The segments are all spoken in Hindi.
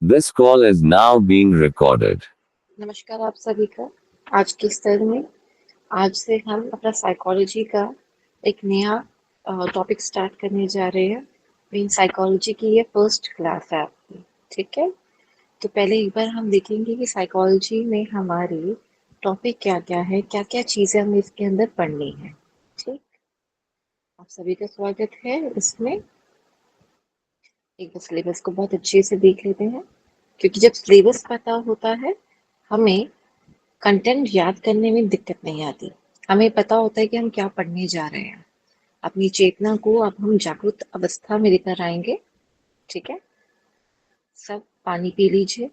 This call is now being recorded. नमस्कार आप सभी का। आज के स्तर में आज से हम अपना साइकोलॉजी का एक नया टॉपिक स्टार्ट करने जा रहे हैं। मीन साइकोलॉजी की ये फर्स्ट क्लास है आपकी। ठीक है, तो पहले एक बार हम देखेंगे कि साइकोलॉजी में हमारी टॉपिक क्या क्या है, क्या क्या चीज़ें हमें इसके अंदर पढ़नी है। ठीक, आप सभी का स्वागत है इसमें। एक बार सिलेबस को बहुत अच्छे से देख लेते हैं, क्योंकि जब सिलेबस पता होता है हमें कंटेंट याद करने में दिक्कत नहीं आती। हमें पता होता है कि हम क्या पढ़ने जा रहे हैं। अपनी चेतना को अब हम जागरूक अवस्था में लेकर आएंगे। ठीक है, सब पानी पी लीजिए,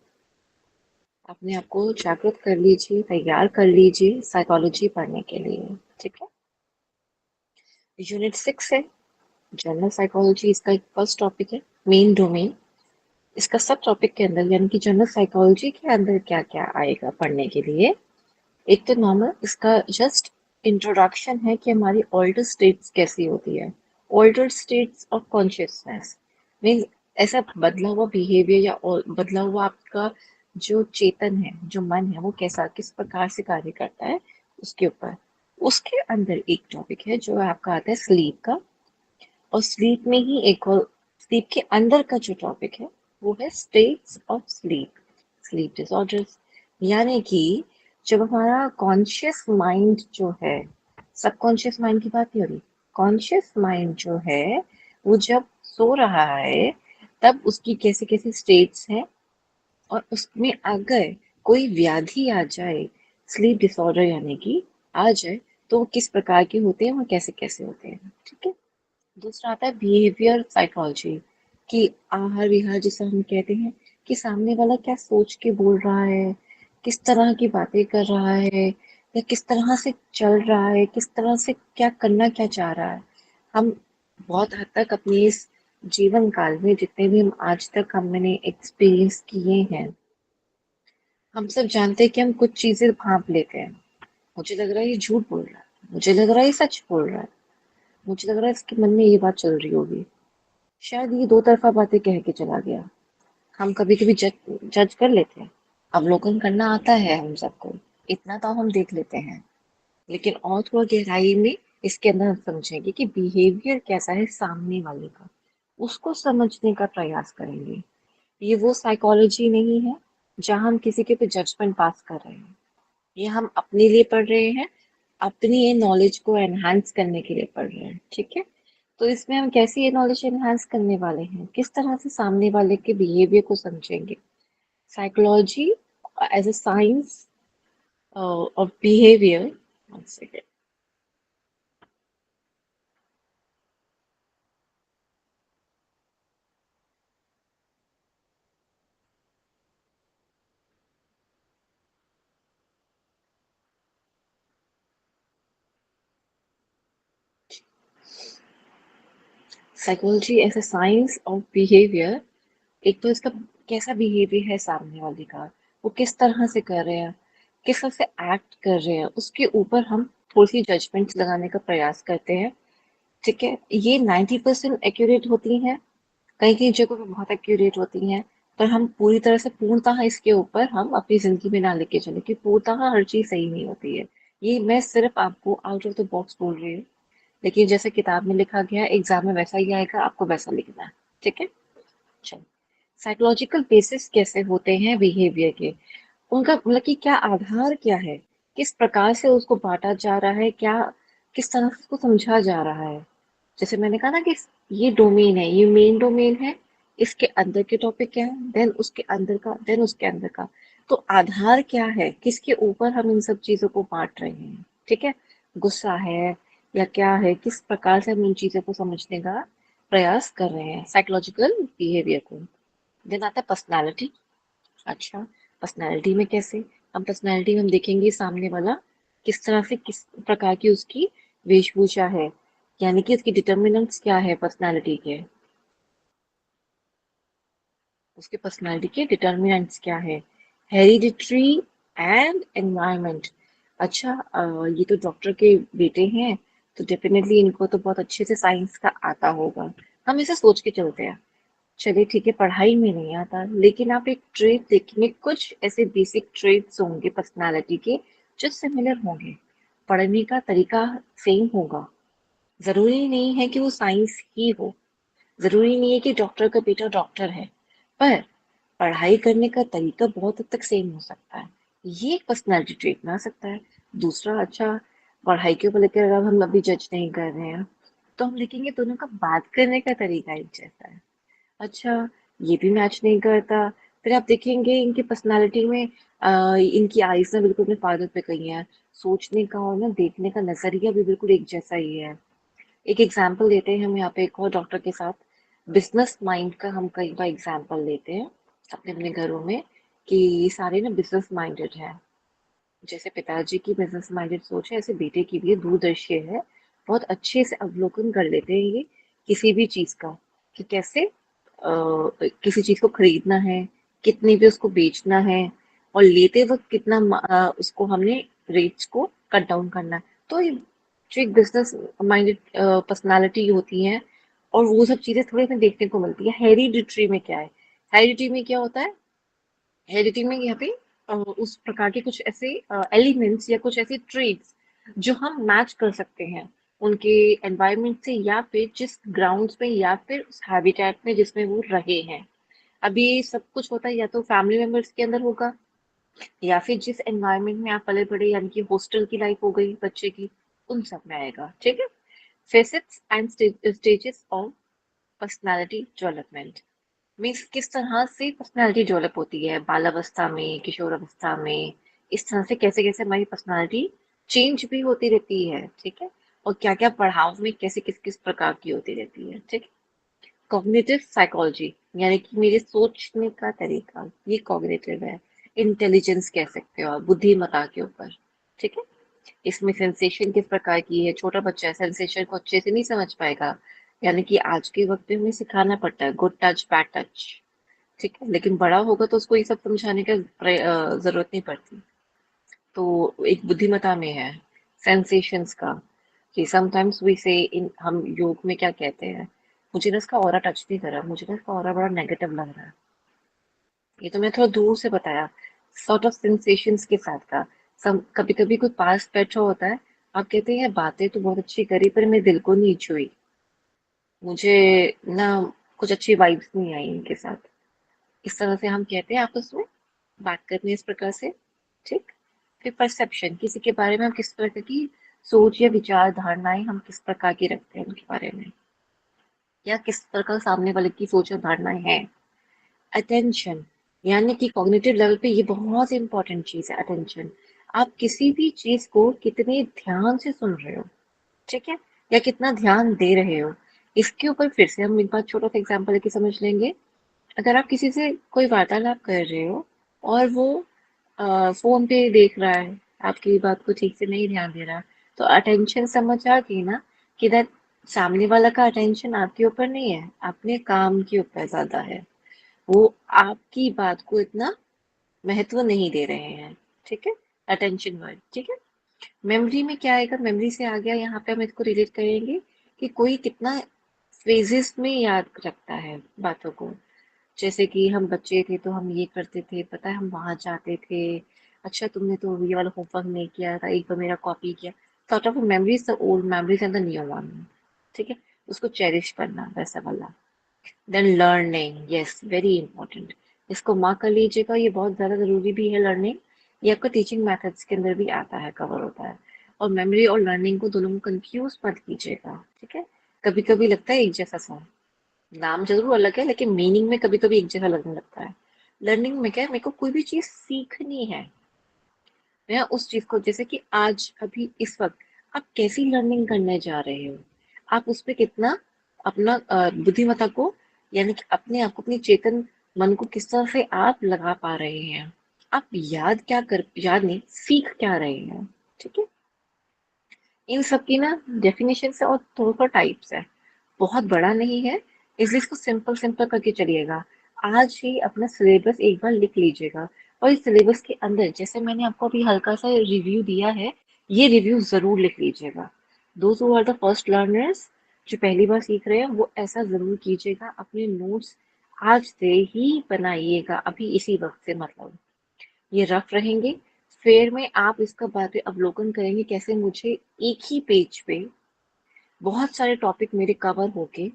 अपने आप को जागरूक कर लीजिए, तैयार कर लीजिए साइकोलॉजी पढ़ने के लिए। ठीक है, यूनिट 6 है जनरल साइकोलॉजी। इसका एक फर्स्ट टॉपिक है मेन डोमेन। इसका सब टॉपिक के अंदर यानी कि जनरल साइकोलॉजी के अंदर क्या क्या आएगा पढ़ने के लिए। एक तो नॉर्मल इसका जस्ट इंट्रोडक्शन है कि हमारी ऑल्टर स्टेट्स कैसी होती है। Alter states of consciousness means ऐसा बदला हुआ बिहेवियर या बदला हुआ आपका जो चेतन है, जो मन है, वो कैसा किस प्रकार से कार्य करता है उसके ऊपर। उसके अंदर एक टॉपिक है जो आपका आता है स्लीप का। और स्लीप में ही एक और स्लीप के अंदर का जो टॉपिक है वो है states of sleep, sleep disorders. यानी कि जब हमारा कॉन्शियस माइंड जो है, सबकॉन्शियस माइंड की बात नहीं हो रही, कॉन्शियस माइंड जो है वो जब सो रहा है तब उसकी कैसे कैसे स्टेट्स हैं। और उसमें अगर कोई व्याधि आ जाए, स्लीप डिसऑर्डर यानी कि आ जाए, तो वो किस प्रकार के होते हैं, वो कैसे कैसे होते हैं। ठीक है, दूसरा आता है बिहेवियर साइकोलॉजी कि आहार विहार जिसे हम कहते हैं कि सामने वाला क्या सोच के बोल रहा है, किस तरह की बातें कर रहा है, या किस तरह से चल रहा है, किस तरह से क्या करना क्या चाह रहा है। हम बहुत हद तक अपने इस जीवन काल में जितने भी हम आज तक हमने एक्सपीरियंस किए हैं, हम सब जानते हैं कि हम कुछ चीजें भांप लेते हैं। मुझे लग रहा है ये झूठ बोल रहा है, मुझे लग रहा है ये सच बोल रहा है, मुझे लग रहा है इसके मन में ये बात चल रही होगी, शायद ये दो तरफा बातें कह के चला गया। हम कभी कभी जज जज कर लेते हैं। अवलोकन करना आता है हम सबको, इतना तो हम देख लेते हैं। लेकिन और थोड़ा गहराई में इसके अंदर हम समझेंगे कि बिहेवियर कैसा है सामने वाले का, उसको समझने का प्रयास करेंगे। ये वो साइकोलॉजी नहीं है जहां हम किसी के ऊपर जजमेंट पास कर रहे हैं। ये हम अपने लिए पढ़ रहे हैं, अपनी ये नॉलेज को एनहांस करने के लिए पढ़ रहे हैं। ठीक है, तो इसमें हम कैसे ये नॉलेज एनहांस करने वाले हैं, किस तरह से सामने वाले के बिहेवियर को समझेंगे। Psychology as a science of behaviour. Psychology as a science of behaviour. एक तो इसका कैसा बिहेवियर है सामने वाले का, वो किस तरह से कर रहे हैं, किस तरह से एक्ट कर रहे हैं, उसके ऊपर हम थोड़ी सी जजमेंट्स लगाने का प्रयास करते हैं। ठीक है, ये 90% एक्यूरेट होती हैं, कई कई जगहों पे बहुत एक्यूरेट होती हैं, पर हम पूरी तरह से पूर्णतः इसके ऊपर हम अपनी जिंदगी में ना लेके चले कि पूर्णतः हर चीज सही नहीं होती है। ये मैं सिर्फ आपको आउट ऑफ द बॉक्स बोल रही हूँ, लेकिन जैसे किताब में लिखा गया है एग्जाम में वैसा ही आएगा, आपको वैसा लिखना है। ठीक है, चलो, साइकोलॉजिकल बेसिस कैसे होते हैं बिहेवियर के, उनका मतलब कि क्या आधार क्या है, किस प्रकार से उसको बांटा जा रहा है, क्या किस तरह से उसको समझा जा रहा है। जैसे मैंने कहा ना कि ये डोमेन है, ये मेन डोमेन है, इसके अंदर के टॉपिक क्या है, देन उसके अंदर का, देन उसके अंदर का। तो आधार क्या है, किसके ऊपर हम इन सब चीजों को बांट रहे हैं। ठीक है, गुस्सा है या क्या है, किस प्रकार से हम इन चीजों को समझने का प्रयास कर रहे हैं साइकोलॉजिकल बिहेवियर को। देन आता है पर्सनालिटी। अच्छा, पर्सनालिटी में कैसे, हम पर्सनालिटी में हम देखेंगे सामने वाला किस तरह से, किस प्रकार की उसकी वेशभूषा है, यानी कि उसकी डिटर्मिनेंट्स क्या है पर्सनालिटी के, उसके पर्सनालिटी के डिटर्मिनेंट्स क्या है। Hereditary and environment. अच्छा, ये तो डॉक्टर के बेटे हैं, तो डेफिनेटली इनको तो बहुत अच्छे से साइंस का आता होगा, हम इसे सोच के चलते हैं। चलिए ठीक है, पढ़ाई में नहीं आता, लेकिन आप एक ट्रेट देखेंगे, कुछ ऐसे बेसिक ट्रेट्स होंगे पर्सनालिटी के जो सिमिलर होंगे। पढ़ने का तरीका सेम होगा। जरूरी नहीं है कि वो साइंस ही हो, जरूरी नहीं है कि डॉक्टर का बेटा डॉक्टर है, पर पढ़ाई करने का तरीका बहुत हद तक सेम हो सकता है। ये एक पर्सनैलिटी ट्रेट में आ सकता है। दूसरा, अच्छा, पढ़ाई के ऊपर लेकर अगर हम अभी जज नहीं कर रहे हैं, तो हम देखेंगे दोनों का बात करने का तरीका एक जैसा है। अच्छा, ये भी मैच नहीं करता। फिर आप देखेंगे इनकी पर्सनालिटी में इनकी आईज ना बिल्कुल अपने फादर पे गई हैं। सोचने का और ना देखने का नजरिया भी बिल्कुल एक जैसा ही है। एक एग्जाम्पल लेते हैं हम यहाँ पे एक और डॉक्टर के साथ। बिजनेस माइंड का हम कई बार एग्जाम्पल लेते हैं अपने अपने घरों में, कि ये सारे ना बिजनेस माइंडेड हैं। जैसे पिताजी की बिजनेस माइंडेड सोच है, ऐसे बेटे की भी दूरदर्शी है। बहुत अच्छे से अवलोकन कर लेते हैं ये किसी भी चीज का, कि कैसे किसी चीज को खरीदना है, कितने पे उसको बेचना है, और लेते वक्त कितना उसको हमने रेट्स को कट डाउन करना है। तो ये जो एक बिजनेस माइंडेड पर्सनालिटी होती है, और वो सब चीजें थोड़ी हमें देखने को मिलती है। हेरिडिटरी में क्या है? हेरिडिटरी में क्या होता है? हेरिडिटरी में यहाँ पे उस प्रकार के कुछ ऐसे एलिमेंट्स या कुछ ऐसे ट्रेड्स जो हम मैच कर सकते हैं उनके एनवायरनमेंट से, या फिर जिस ग्राउंड्स में या फिर उस हैबिटेट में जिसमें वो रहे हैं। अभी सब कुछ होता है या तो फैमिली मेंबर्स के अंदर होगा, या फिर जिस एनवायरनमेंट में आप पले बड़े, यानी कि हॉस्टल की लाइफ हो गई बच्चे की, उन सब में आएगा। ठीक है। Facets and stages of personality development means किस तरह से पर्सनालिटी डेवलप होती है बालावस्था में, किशोरावस्था में। इस तरह से कैसे कैसे हमारी पर्सनालिटी चेंज भी होती रहती है। ठीक है। और क्या क्या पढ़ाव में कैसे किस किस प्रकार की होती रहती है। ठीक है। कॉग्निटिव साइकोलॉजी, यानी कि मेरे सोचने का तरीका, ये कॉग्निटिव है। इंटेलिजेंस कह सकते हो आप, बुद्धिमत्ता के ऊपर। ठीक है। इसमें सेंसेशन किस प्रकार की है, छोटा बच्चा है, सेंसेशन को अच्छे से नहीं समझ पाएगा, यानी कि आज के वक्त में हमें सिखाना पड़ता है गुड टच बैड टच। ठीक है। लेकिन बड़ा होगा तो उसको ये सब समझाने का जरूरत नहीं पड़ती। तो एक बुद्धिमत्ता में है सेंसेशंस का, कि समटाइम्स वी से इन, हम योग में क्या कहते हैं, मुझे ना इसका ऑरा टच नहीं करा, मुझे ना इसका ऑरा बड़ा नेगेटिव लग रहा है। ये तो मैं थोड़ा दूर से बताया, सॉर्ट ऑफ सेंसेशंस के साथ का। कभी कभी कोई पास बैठा होता है, आप कहते हैं बातें तो बहुत अच्छी करी पर मेरे दिल को नहीं छुई, मुझे ना कुछ अच्छी वाइब्स नहीं आई इनके साथ। इस तरह से हम कहते हैं आपस में, बात करनी है इस प्रकार से। ठीक। फिर परसेप्शन, किसी के बारे में हम किस प्रकार की सोच या विचार धारणाएं हम किस प्रकार की रखते हैं उनके बारे में, या किस प्रकार सामने वाले की सोच और धारणाएं हैं। अटेंशन, यानी कि कॉग्निटिव लेवल पे ये बहुत इंपॉर्टेंट चीज है, अटेंशन। आप किसी भी चीज को कितने ध्यान से सुन रहे हो, ठीक है, या कितना ध्यान दे रहे हो, इसके ऊपर फिर से हम एक बार छोटा सा एग्जाम्पल लेके समझ लेंगे। अगर आप किसी से कोई वार्तालाप कर रहे हो, और वो फोन पे देख रहा है, आपकी बात को ठीक से नहीं ध्यान दे रहा, तो अटेंशन समझ आ गई ना, कि दैट सामने वाला का अटेंशन आपके ऊपर नहीं है, अपने काम के ऊपर ज्यादा है। वो आपकी बात को इतना महत्व नहीं दे रहे हैं। ठीक है। Attention word. ठीक है। मेमोरी में क्या आएगा? मेमोरी से आ गया, यहाँ पे हम इसको रिलेट करेंगे कि कोई कितना फेजेस में याद रखता है बातों को। जैसे कि हम बच्चे थे तो हम ये करते थे, पता है, हम वहां जाते थे, अच्छा तुमने तो ये वाला होमवर्क नहीं किया था, एक बार मेरा कॉपी किया। Sort of memories, the old memories and the new one. ठीक है। उसको चेरिश करना, वैसा वाला। Then learning, yes, very important. इसको मार्क कर लीजिएगा, ये बहुत ज़्यादा ज़रूरी भी है लर्निंग। ये आपका टीचिंग मेथड्स के अंदर भी आता है, कवर होता है। और मेमोरी और लर्निंग को दोनों को कंफ्यूज मत कीजिएगा। ठीक है। कभी कभी लगता है एक जैसा सा, नाम जरूर अलग है लेकिन मीनिंग में कभी कभी एक जैसा लगने लगता है। लर्निंग में क्या है, मेरे को कोई भी चीज़ सीखनी है, मैं उस चीज़ को, जैसे कि आज अभी इस वक्त आप कैसी लर्निंग करने जा रहे हो, आप उस पे कितना अपना बुद्धिमत्ता को, यानी कि अपने आप को, अपनी चेतन मन को किस तरह से आप लगा पा रहे हैं, आप याद क्या कर, याद नहीं, सीख क्या रहे हैं। ठीक है। इन सब की ना डेफिनेशन है और थोड़ा सा टाइप्स है, बहुत बड़ा नहीं है, इसलिए इसको सिंपल सिंपल करके चलिएगा। आज ही अपना सिलेबस एक बार लिख लीजिएगा, और इस सिलेबस के अंदर जैसे मैंने आपको अभी हल्का सा रिव्यू दिया है, ये रिव्यू जरूर लिख लीजिएगा। Those who are the first learners, जो पहली बार सीख रहे हैं, वो ऐसा जरूर कीजिएगा। अपने नोट्स आज से ही बनाइएगा, अभी इसी वक्त से, मतलब ये रफ रहेंगे। फिर में आप इसका बाद में अवलोकन करेंगे कैसे मुझे एक ही पेज पे बहुत सारे टॉपिक मेरे कवर होके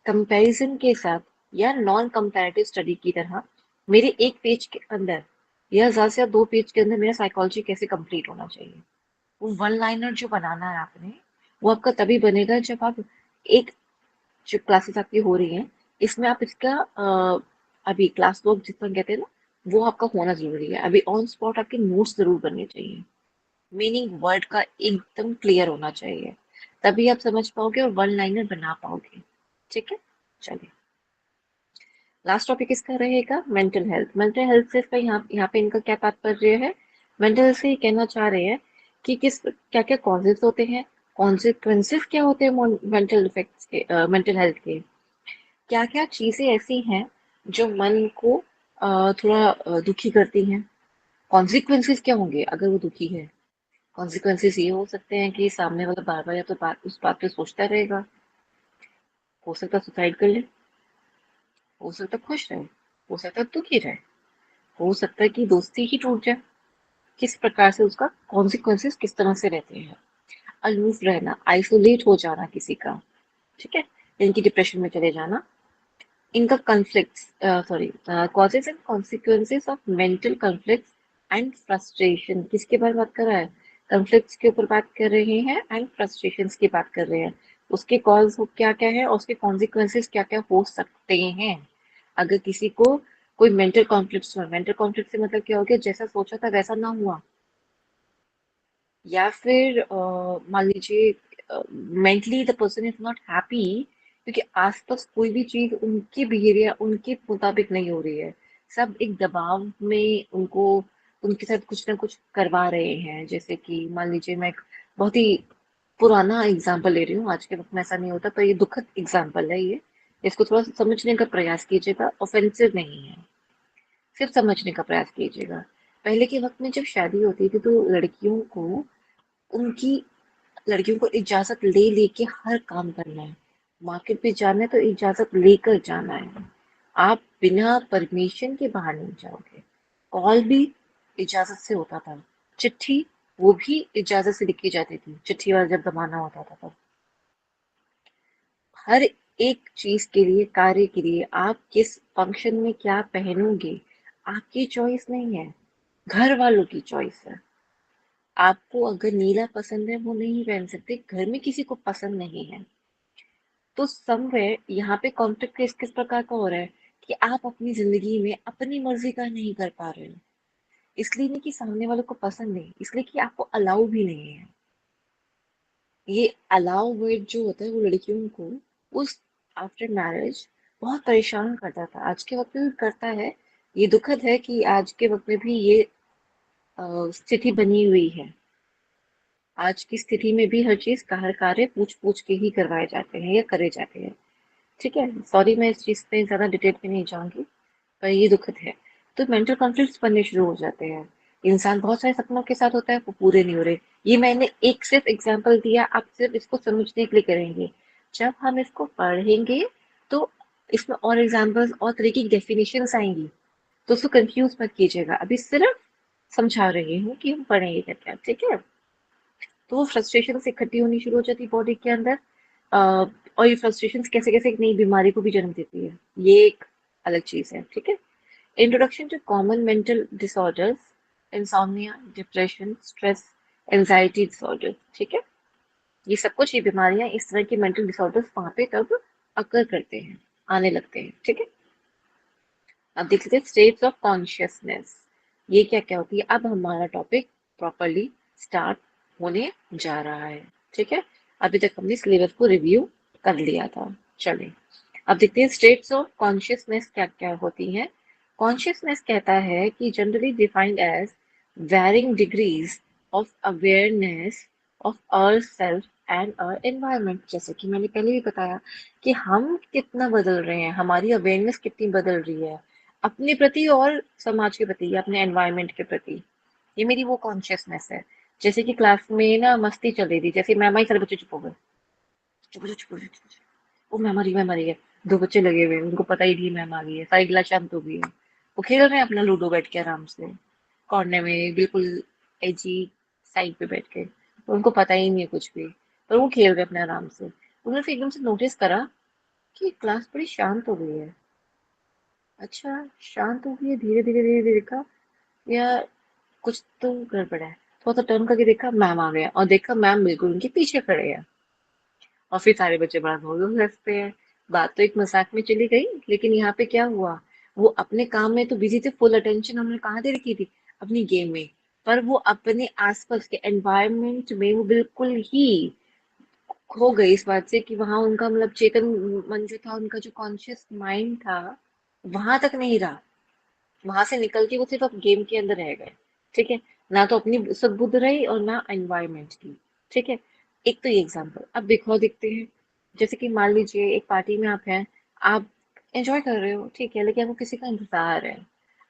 कंपैरिजन के साथ या नॉन कंपैरेटिव स्टडी की तरह मेरे एक पेज के अंदर या ज्यादा से ज्यादा 2 पेज के अंदर मेरा साइकोलॉजी कैसे कंप्लीट होना चाहिए। वो वन लाइनर जो बनाना है आपने, वो आपका तभी बनेगा जब आप एक, जो क्लासेस आपकी हो रही हैं इसमें आप इसका अभी क्लास वर्क जितना कहते हैं ना, वो आपका होना जरूरी है। अभी ऑन स्पॉट आपके नोट्स जरूर बनने चाहिए, मीनिंग वर्ड का एकदम क्लियर होना चाहिए, तभी आप समझ पाओगे और वन लाइनर बना पाओगे। ठीक है, चलिए लास्ट टॉपिक इसका रहेगा मेंटल हेल्थ। मेंटल हेल्थ से इसका यहाँ पे इनका क्या तात्पर्य है। मेंटल हेल्थ से ये कहना चाह रहे हैं कि किस क्या क्या कॉजेज होते हैं, कॉन्सिक्वेंसेस क्या होते हैं मेंटल इफेक्ट्स के, मेंटल हेल्थ के, क्या क्या चीजें ऐसी हैं जो मन को थोड़ा दुखी करती हैं। कॉन्सिक्वेंसेस क्या होंगे अगर वो दुखी है। कॉन्सिक्वेंसेस ये हो सकते हैं कि सामने वाला बार बार या तो उस बात पे सोचता रहेगा, हो सकता है सुसाइड कर ले, हो सकता है खुश रहे, हो सकता है दुखी रहे, हो सकता है कि दोस्ती ही टूट जाए। किस प्रकार से उसका कॉन्सिक्वेंसेस किस तरह से रहते हैं। अलूफ रहना, आइसोलेट हो जाना किसी का, ठीक है, इनकी डिप्रेशन में चले जाना। इनका conflicts, sorry, causes and consequences of mental conflicts and frustration, किसके बारे में बात कर रहा है, कॉन्फ्लिक्ट्स के ऊपर बात कर रहे हैं एंड फ्रस्ट्रेशंस की बात कर रहे हैं। उसके कॉज क्या क्या है और उसके कॉन्सिक्वेंसेस क्या क्या हो सकते हैं अगर किसी को कोई मेंटल कॉन्फ्लिक्ट हुआ। मेंटल कॉन्फ्लिक्ट से मतलब क्या हो गया, जैसा सोचा था वैसा ना हुआ, या फिर मान लीजिए mentally the person is not happy क्योंकि आसपास कोई भी चीज उनके बिहेवियर उनके मुताबिक नहीं हो रही है, सब एक दबाव में उनको उनके साथ कुछ ना कुछ करवा रहे हैं। जैसे कि मान लीजिए मैं एक बहुत ही पुराना एग्जाम्पल ले रही हूँ, आज के वक्त में ऐसा नहीं होता पर ये दुखद एग्जाम्पल है ये, इसको थोड़ा सा समझने का प्रयास कीजिएगा, ऑफेंसिव नहीं है, सिर्फ समझने का प्रयास कीजिएगा। पहले के वक्त में जब शादी होती थी तो उनकी लड़कियों को इजाजत ले लेके हर काम करना है, मार्केट पे जाना है तो इजाजत लेकर जाना है, आप बिना परमिशन के बाहर नहीं जाओगे। कॉल भी इजाजत से होता था, चिट्ठी वो भी इजाजत से लिखी जाती थी, चिट्ठी वाला जब जमाना होता था तब। हर एक चीज के लिए, कार्य के लिए आप किस फंक्शन में क्या पहनोगे आपकी चॉइस नहीं है, घर वालों की चॉइस है। आपको अगर नीला पसंद है वो नहीं पहन सकते, घर में किसी को पसंद नहीं है। तो समवेयर यहाँ पे कॉन्फ्लिक्ट किस किस प्रकार का हो रहा है कि आप अपनी जिंदगी में अपनी मर्जी का नहीं कर पा रहे हो, इसलिए नहीं कि सामने वालों को पसंद नहीं, इसलिए कि आपको अलाउ भी नहीं है। ये अलाउ वर्ड जो होता है वो लड़कियों को उस आफ्टर मैरिज बहुत परेशान करता था, आज के वक्त में भी करता है। ये दुखद है कि आज के वक्त में भी ये स्थिति बनी हुई है। आज की स्थिति में भी हर चीज हर कार्य पूछ पूछ के ही करवाए जाते हैं या करे जाते हैं। ठीक है, सॉरी मैं इस चीज पे ज्यादा डिटेल में नहीं जाऊंगी, पर ये दुखद है। तो मेंटल कॉन्फ्लिक्ट्स बनने शुरू हो जाते हैं। इंसान बहुत सारे सपनों के साथ होता है वो पूरे नहीं हो रहे। ये मैंने एक सिर्फ एग्जांपल दिया, आप सिर्फ इसको समझने के लिए करेंगे। जब हम इसको पढ़ेंगे तो इसमें और एग्जांपल्स और तरीके की डेफिनेशंस आएंगी, तो उसको कंफ्यूज मत कीजिएगा, अभी सिर्फ समझा रही हूँ कि हम पढ़ेंगे क्या क्या। ठीक है, तो वो फ्रस्ट्रेशन इकट्ठी होनी शुरू हो जाती है बॉडी के अंदर। और ये फ्रस्ट्रेशन कैसे कैसे एक नई बीमारी को भी जन्म देती है, ये एक अलग चीज है। ठीक है, introduction to common mental disorders, insomnia, depression, stress, anxiety disorder. ठीक है, ये सब कुछ, ये बीमारियां, इस तरह की मेंटल डिसऑर्डर्स वहां पे तब अकर करते हैं, आने लगते हैं। ठीक है, अब देख लेते हैं स्टेट्स ऑफ कॉन्शियसनेस, ये क्या क्या होती है। अब हमारा टॉपिक प्रॉपरली स्टार्ट होने जा रहा है। ठीक है, अभी तक हमने सिलेबस को रिव्यू कर लिया था। चलिए अब देखते हैं स्टेट्स ऑफ कॉन्शियसनेस क्या क्या होती हैं। कॉन्शियसनेस कहता है कि generally defined as varying degrees of awareness of our self and our environment. जैसे कि मैंने पहले भी बताया कि हम कितना बदल रहे हैं, हमारी अवेयरनेस कितनी बदल रही है अपने प्रति और समाज के प्रति या अपने एनवायरनमेंट के प्रति। ये मेरी वो कॉन्शियसनेस है। जैसे कि क्लास में ना मस्ती चल रही थी, जैसे मैम आई सारे बच्चे चुप हो गए, चुप हो जाओ, चुप हो जाओ, चुप हो जाओ। वो मेमोरी मेमोरी है, दो बच्चे लगे हुए हैं, उनको पता ही नहीं मैम आ गई है, सारी क्लास शांत हो गई है, वो खेल रहे हैं अपना लूडो बैठ के आराम से कॉर्नर में, बिल्कुल एजी साइड पे बैठ के, तो उनको पता ही नहीं है कुछ भी, पर वो खेल रहे हैं अपने आराम से। उन्होंने फिर एकदम से नोटिस करा कि क्लास बड़ी शांत हो गई है। अच्छा, शांत हो गई है, धीरे धीरे धीरे धीरे देखा या कुछ तो गड़बड़ है। थोड़ा सा टर्न करके देखा, मैम आ गए और देखा मैम बिल्कुल उनके पीछे खड़े हैं। और फिर सारे बच्चे बड़ा जोर जोर से हंसते हैं। बात तो एक मजाक में चली गई, लेकिन यहाँ पे क्या हुआ, वो अपने काम में तो बिजी थे, फुल अटेंशन उन्होंने कहाँ दे रखी थी, अपनी गेम में, पर वो अपने आसपास के एनवायरनमेंट में वो बिल्कुल ही खो गई इस बात से कि वहां उनका मतलब चेतन मन जो था, उनका जो कॉन्शियस माइंड था, वहां तक नहीं रहा। वहां से निकल के वो सिर्फ अब गेम के अंदर रह गए। ठीक है, ना तो अपनी सद्बुद्ध रही और ना एनवायरनमेंट की। ठीक है, एक तो ये एग्जांपल। अब देखो देखते हैं, जैसे कि मान लीजिए एक पार्टी में आप हैं, आप एंजॉय कर रहे हो, ठीक है, लेकिन आपको किसी का इंतजार है।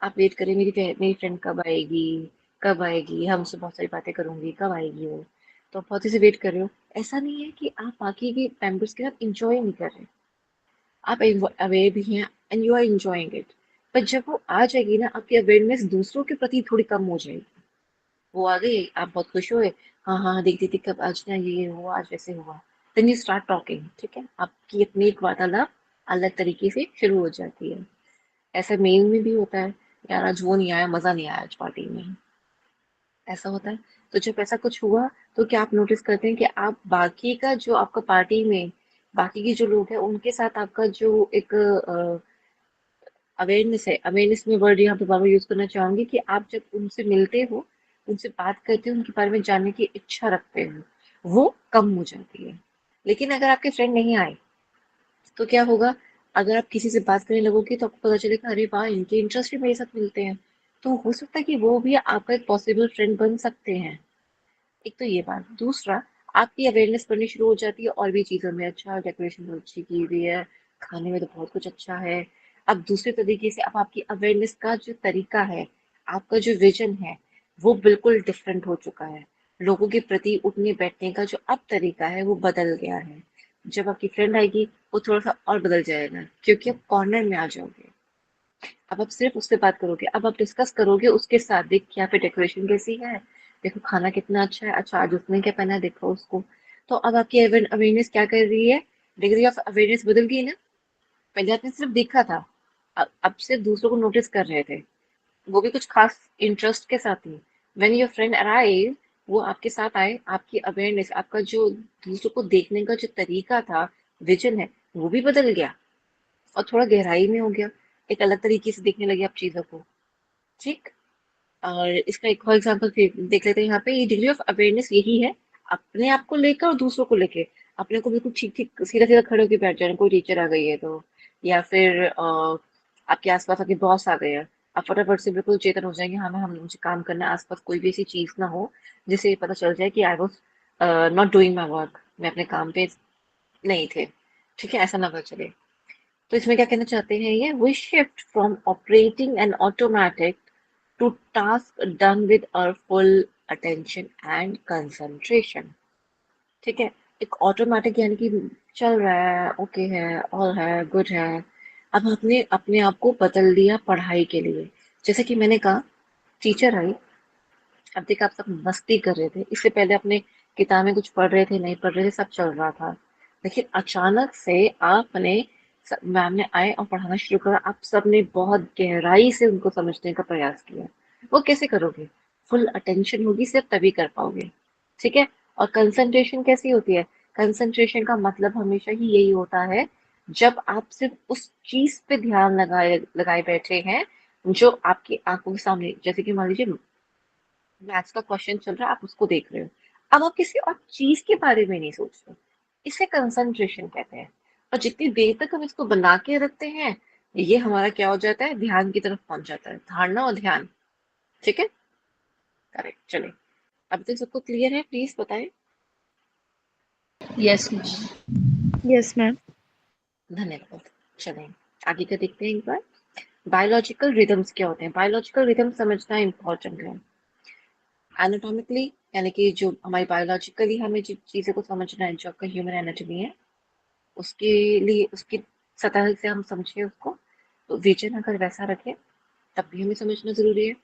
आप वेट करें, मेरी फ्रेंड कब आएगी, कब आएगी, हमसे बहुत सारी बातें करूंगी, कब आएगी वो। तो आप बहुत से वेट कर रहे हो। ऐसा नहीं है कि आप बाकी के मेंबर्स के साथ इंजॉय नहीं कर रहे, आप अवेयर भी हैं and you are enjoying it. पर जब वो आ जाएगी ना, आपकी अवेयरनेस दूसरों के प्रति थोड़ी कम हो जाएगी। वो आ गई, आप बहुत खुश हुए, हाँ हाँ देखती थी कब आज ना ये हुआ, आज वैसे हुआ। देन यू स्टार्ट टॉकिंग, ठीक है, आपकी अपनी एक वार्तालाप अलग तरीके से शुरू हो जाती है। ऐसा मेल में भी होता है, यार आज वो नहीं आया, मजा नहीं आया आज पार्टी में, ऐसा होता है। तो जब ऐसा कुछ हुआ, तो क्या आप नोटिस करते हैं कि आप बाकी का जो आपका पार्टी में बाकी के जो लोग हैं उनके साथ आपका जो एक अवेयरनेस है, अवेयरनेस में वर्ड यहाँ पे बार यूज करना चाहूंगी कि आप जब उनसे मिलते हो, उनसे बात करते हो, उनके बारे में जानने की इच्छा रखते हो, वो कम हो जाती है। लेकिन अगर आपके फ्रेंड नहीं आए, तो क्या होगा, अगर आप किसी से बात करने लगोगे तो आपको पता चलेगा, अरे वाह इनके इंटरेस्ट भी मेरे साथ मिलते हैं, तो हो सकता है कि वो भी आपका एक पॉसिबल फ्रेंड बन सकते हैं। एक तो ये बात। दूसरा, आपकी अवेयरनेस बढ़नी शुरू हो जाती है और भी चीज़ों में, अच्छा डेकोरेशन बहुत अच्छी की हुई है, खाने में तो बहुत कुछ अच्छा है। अब दूसरे तरीके से अब आपकी अवेयरनेस का जो तरीका है, आपका जो विजन है, वो बिल्कुल डिफरेंट हो चुका है। लोगों के प्रति उठने बैठने का जो अब तरीका है वो बदल गया है। जब आपकी फ्रेंड आएगी, वो थोड़ा सा और बदल जाएगा, क्योंकि आप कॉर्नर में आ जाओगे। अब आप सिर्फ उससे बात करोगे, अब आप डिस्कस करोगे उसके साथ, देख यहाँ पे डेकोरेशन कैसी है, देखो खाना कितना अच्छा है, अच्छा आज उसने क्या पहना है, देखो उसको। तो अब आपकी अवेयरनेस क्या कर रही है, डिग्री ऑफ अवेयरनेस बदल गई ना। पहले आपने सिर्फ देखा था, अब सिर्फ दूसरों को नोटिस कर रहे थे, वो भी कुछ खास इंटरेस्ट के साथ ही। व्हेन योर फ्रेंड अराइव, वो आपके साथ आए, आपकी अवेयरनेस, आपका जो दूसरों को देखने का जो तरीका था, विजन है, वो भी बदल गया और थोड़ा गहराई में हो गया। एक अलग तरीके से देखने लगे आप चीजों को। ठीक। और इसका एक और एग्जांपल फिर देख लेते हैं। यहाँ पे ये डिग्री ऑफ अवेयरनेस यही है, अपने आप को लेकर और दूसरों को लेकर। अपने को बिल्कुल ठीक ठीक सीधा सीधा खड़े होकर बैठ जाना, कोई टीचर आ गई है तो, या फिर आपके आसपास आपके बॉस आ गए हैं, आप फटाफट से बिल्कुल चेतन हो जाएंगे, हाँ मैं हम मुझे काम करना है, आसपास कोई भी ऐसी चीज ना हो जिससे ये पता चल जाए कि I was not doing my work, मैं अपने काम पे नहीं थे। ठीक है, ऐसा ना पता चले। तो इसमें क्या कहना चाहते हैं ये, we shift from operating and automatic to task done with our full attention and concentration। ठीक है, एक ऑटोमेटिक यानी कि चल रहा है, ओके है, ऑल है, गुड है। अब हमने अपने आप को बदल दिया पढ़ाई के लिए। जैसे कि मैंने कहा, टीचर आई, अब देखा आप सब मस्ती कर रहे थे, इससे पहले अपने किताबें कुछ पढ़ रहे थे, नहीं पढ़ रहे थे, सब चल रहा था। लेकिन अचानक से आपने, मैम ने आए और पढ़ाना शुरू करा, आप सबने बहुत गहराई से उनको समझने का प्रयास किया। वो कैसे करोगे, फुल अटेंशन होगी सिर्फ तभी कर पाओगे। ठीक है, और कंसंट्रेशन कैसी होती है, कंसंट्रेशन का मतलब हमेशा ही यही होता है, जब आप सिर्फ उस चीज पे ध्यान लगाए लगाए बैठे हैं जो आपकी आंखों के सामने, जैसे कि मान लीजिए मैथ्स का क्वेश्चन चल रहा है, आप उसको देख रहे हो, अब आप किसी और चीज के बारे में नहीं सोच रहे, इसे कंसंट्रेशन कहते हैं। और जितनी देर तक हम इसको बना के रखते हैं, ये हमारा क्या हो जाता है, ध्यान की तरफ पहुंच जाता है, धारणा और ध्यान। ठीक है, करेक्ट, चलिए। अब तक सबको क्लियर है, प्लीज बताएं। Yes ma'am. Yes ma'am. धन्यवाद। चलें, आगे का देखते हैं एक बार। बायोलॉजिकल रिदम्स क्या होते हैं, बायोलॉजिकल रिदम समझना इंपॉर्टेंट है। एनाटॉमिकली, यानी कि जो हमारी बायोलॉजिकली हमें जिन चीज़ों को समझना है, जो आपका ह्यूमन एनाटॉमी है, उसके लिए उसकी सतह से हम समझे उसको, तो विजन अगर वैसा रखे तब भी हमें समझना जरूरी है।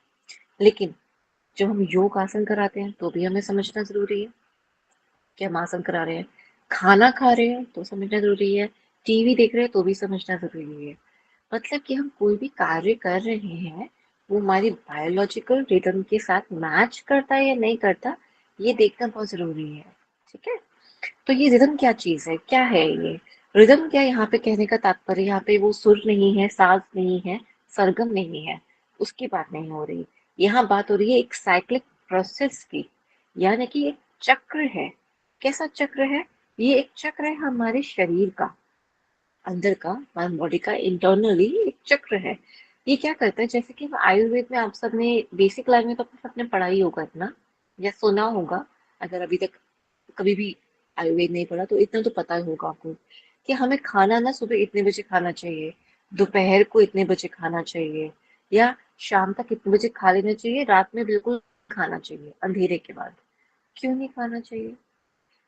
लेकिन जब हम योग आसन कराते हैं तो भी हमें समझना जरूरी है कि हम आसन करा रहे हैं। खाना खा रहे हैं तो समझना जरूरी है। टीवी देख रहे हैं तो भी समझना जरूरी है। मतलब कि हम कोई भी कार्य कर रहे हैं, वो हमारी बायोलॉजिकल रिदम के साथ मैच करता है या नहीं करता, ये देखना बहुत जरूरी है। ठीक है। तो ये रिदम क्या चीज है, क्या है ये रिदम? क्या यहाँ पे कहने का तात्पर्य, यहाँ पे वो सुर नहीं है, साज नहीं है, सरगम नहीं है, उसकी बात नहीं हो रही। यहाँ बात हो रही है एक साइक्लिक प्रोसेस की, यानी कि एक चक्र है। कैसा चक्र है? ये एक चक्र है हमारे शरीर का, अंदर का, हमारे बॉडी का इंटरनली एक चक्र है। ये क्या करता है, जैसे कि आयुर्वेद में आप सबने बेसिक लाइन में तो सबने पढ़ा ही होगा इतना, या सुना होगा। अगर अभी तक कभी भी आयुर्वेद नहीं पढ़ा तो इतना तो पता ही होगा आपको कि हमें खाना ना सुबह इतने बजे खाना चाहिए, दोपहर को इतने बजे खाना चाहिए, या शाम तक इतने बजे खा लेना चाहिए, रात में बिल्कुल खाना चाहिए अंधेरे के बाद। क्यों नहीं खाना चाहिए?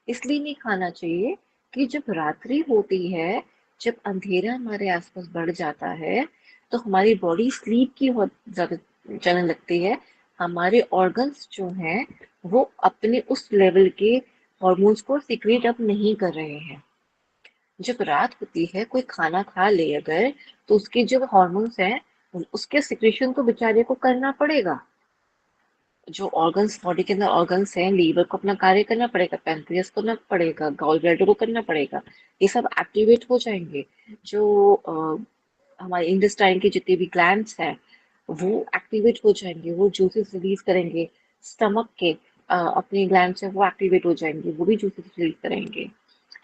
इसलिए नहीं खाना चाहिए कि जब रात्रि होती है, जब अंधेरा हमारे आसपास बढ़ जाता है, तो हमारी बॉडी स्लीप की बहुत ज्यादा चलने लगती है। हमारे ऑर्गन्स जो हैं वो अपने उस लेवल के हॉर्मोन्स को सिक्रीट अब नहीं कर रहे हैं। जब रात होती है, कोई खाना खा ले अगर, तो उसके जो हॉर्मोन्स हैं उसके सिक्रेशन तो बेचारे को करना पड़ेगा। जो ऑर्गन्स, बॉडी के अंदर ऑर्गन्स हैं, लीवर को अपना कार्य करना पड़ेगा, पैंक्रियास को करना पड़ेगा, गॉल ब्लैडर को करना पड़ेगा, ये सब एक्टिवेट हो जाएंगे। जो हमारे इंटेस्टाइन के जितने भी ग्लैंड्स हैं वो एक्टिवेट हो जाएंगे, वो जूसेस रिलीज करेंगे। स्टमक के अपने ग्लैंड्स हैं वो एक्टिवेट हो जाएंगे, वो भी जूसेस रिलीज करेंगे।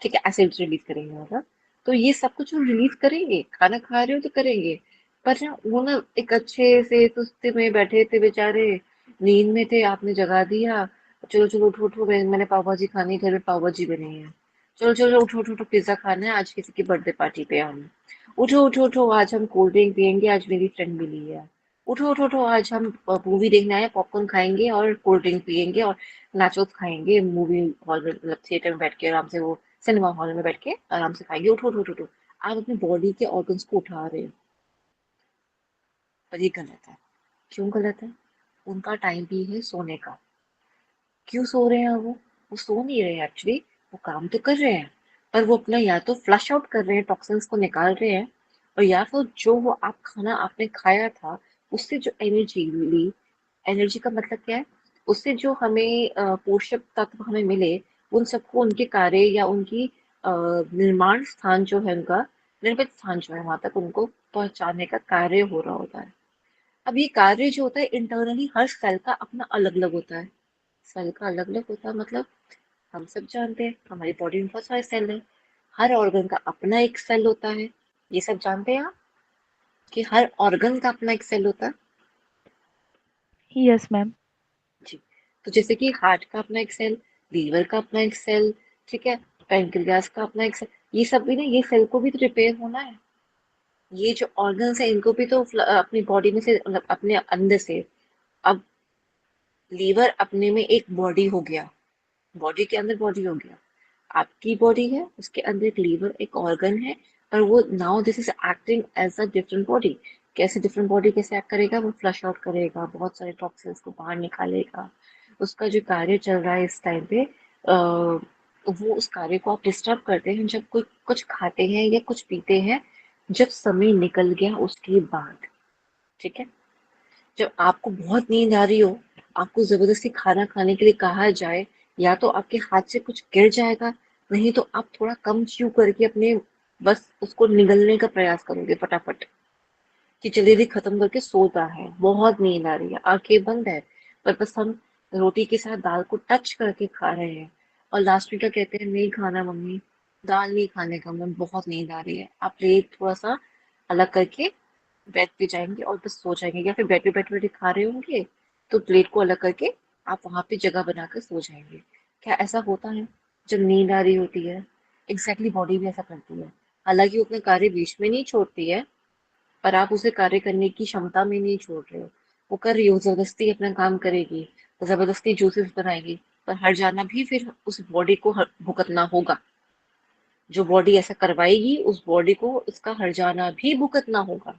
ठीक है, एसिड रिलीज करेंगे मतलब। तो ये सब कुछ वो रिलीज करेंगे, खाना खा रहे हो तो करेंगे। पर ना वो ना एक अच्छे से सुस्ती में बैठे थे बेचारे, नींद में थे, आपने जगा दिया, चलो चलो उठो उठो, मैंने पाव भाजी खानी है, घर में पाव भाजी बनी है, चलो चलो उठो उठो उठो, पिज्जा खाना है, आज किसी की बर्थडे पार्टी पे हम, उठो उठो उठो, आज हम कोल्ड ड्रिंक पियेंगे, आज मेरी फ्रेंड मिली है, उठो उठो उठो, आज हम मूवी देखने आए, पॉपकॉर्न खाएंगे और कोल्ड ड्रिंक पियेंगे और नाचोस खाएंगे मूवी हॉल में, मतलब थिएटर में बैठ के आराम से, वो सिनेमा हॉल में बैठ के आराम से खाएंगे, उठो उठो उठो उठो। आप अपनी बॉडी के ऑर्गन्स को उठा रहे हो, पर ये गलत है। क्यों गलत है? उनका टाइम भी है सोने का। क्यों सो रहे हैं वो सो नहीं रहे एक्चुअली, वो काम तो कर रहे हैं, पर वो अपना या तो फ्लश आउट कर रहे हैं, टॉक्सिन्स को निकाल रहे हैं, और या फिर जो वो आप खाना आपने खाया था उससे जो एनर्जी मिली, एनर्जी का मतलब क्या है, उससे जो हमें पोषक तत्व हमें मिले, उन सबको उनके कार्य या उनकी निर्माण स्थान जो है उनका, निर्मित स्थान जो है वहां तक उनको पहुंचाने का कार्य हो रहा होता है। अब ये कार्य जो होता है इंटरनली हर सेल का अपना अलग अलग होता है। सेल का अलग अलग होता है मतलब हम सब जानते हैं हमारी बॉडी में बहुत सारे सेल हैं, हर ऑर्गन का अपना एक सेल होता है। ये सब जानते हैं आप कि हर ऑर्गन का अपना एक सेल होता है। Yes ma'am. जी। तो जैसे कि हार्ट का अपना एक सेल, लीवर का अपना एक सेल, ठीक है, पेनक्रियास का अपना एक सेल, ये सब भी ना, ये सेल को भी तो रिपेयर होना है। ये जो ऑर्गन्स है इनको भी तो अपनी बॉडी में से, मतलब अपने अंदर से, अब लीवर अपने में एक बॉडी हो गया, बॉडी के अंदर बॉडी हो गया, आपकी बॉडी है उसके अंदर एक लीवर एक ऑर्गन है, पर वो now this is acting as a different body. कैसे डिफरेंट बॉडी कैसे एक्ट करेगा, वो फ्लश आउट करेगा, बहुत सारे टॉक्सिन्स को बाहर निकालेगा। उसका जो कार्य चल रहा है इस टाइम पे, वो उस कार्य को आप डिस्टर्ब करते हैं जब कोई कुछ खाते हैं या कुछ पीते हैं, जब समय निकल गया उसके बाद। ठीक है। जब आपको बहुत नींद आ रही हो, आपको जबरदस्ती खाना खाने के लिए कहा जाए, या तो आपके हाथ से कुछ गिर जाएगा, नहीं तो आप थोड़ा कम च्यू करके अपने बस उसको निगलने का प्रयास करोगे फटाफट, कि जल्दी खत्म करके सोता है, बहुत नींद आ रही है, आंखें बंद है, पर बस हम रोटी के साथ दाल को टच करके खा रहे हैं, और लास्ट में क्या कहते हैं, नहीं खाना मम्मी, दाल नहीं खाने का, मैं बहुत नींद आ रही है, आप प्लेट थोड़ा सा अलग करके बेड पे जाएंगे और बस सो जाएंगे, या फिर बेड पे बैठे बैठे खा रहे होंगे तो प्लेट को अलग करके आप वहां पे जगह बनाकर सो जाएंगे। क्या ऐसा होता है जब नींद आ रही होती है? एग्जैक्टली बॉडी भी ऐसा करती है। हालांकि वो अपना कार्य बीच में नहीं छोड़ती है, पर आप उसे कार्य करने की क्षमता में नहीं छोड़ रहे हो। वो कर रही हो, जबरदस्ती अपना काम करेगी, जबरदस्ती जूसेस बनाएगी, पर हर जाना भी फिर उस बॉडी को भुगतना होगा। जो बॉडी ऐसा करवाएगी उस बॉडी को उसका हर्जाना भी भुगतना होगा।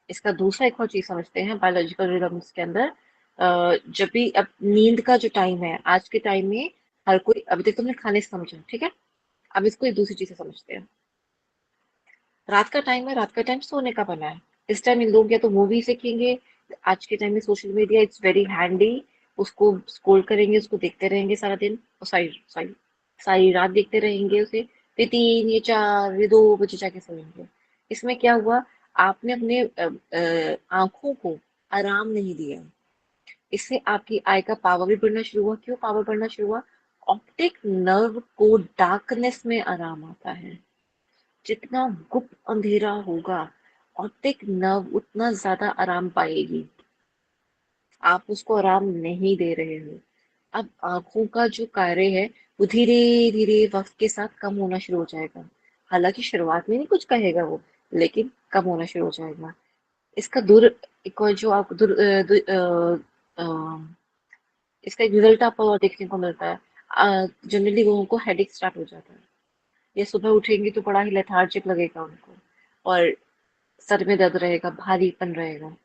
इसका दूसरा एक और चीज समझते हैं बायोलॉजिकल रिदम्स के अंदर। जब भी अब नींद का जो टाइम है आज के टाइम में, हर कोई, अभी तक तुमने खाने से समझा, ठीक है, अब इसको एक दूसरी चीज से समझते हैं। रात का टाइम है, रात का टाइम सोने का बना है। इस टाइम इन लोग या तो मूवी देखेंगे, आज के टाइम में social media it's very handy, उसको स्क्रॉल करेंगे, उसको देखते रहेंगे सारा दिन, और सारी सारी सारी रात देखते रहेंगे उसे, फिर 3 या 4 या 2 बजे जाके सोएंगे। इसमें क्या हुआ, आपने अपने आंखों को आराम नहीं दिया। इससे आपकी आई का पावर भी बढ़ना शुरू हुआ। क्यों पावर बढ़ना शुरू हुआ? ऑप्टिक नर्व को डार्कनेस में आराम आता है। जितना गुप्त अंधेरा होगा, ऑप्टिक नर्व उतना ज्यादा आराम पाएगी। आप उसको आराम नहीं दे रहे हो। अब आंखों का जो कार्य है वो धीरे धीरे वक्त के साथ कम होना शुरू हो जाएगा। हालांकि शुरुआत में नहीं कुछ कहेगा वो, लेकिन कम होना शुरू हो जाएगा। इसका दूर एक और जो आप दूर, इसका एक रिजल्ट आपको और देखने को मिलता है। जनरली लोगों को हेडेक स्टार्ट हो जाता है, ये सुबह उठेंगे तो बड़ा ही लेथार्जिक लगेगा उनको, और सर में दर्द रहेगा, भारीपन रहेगा।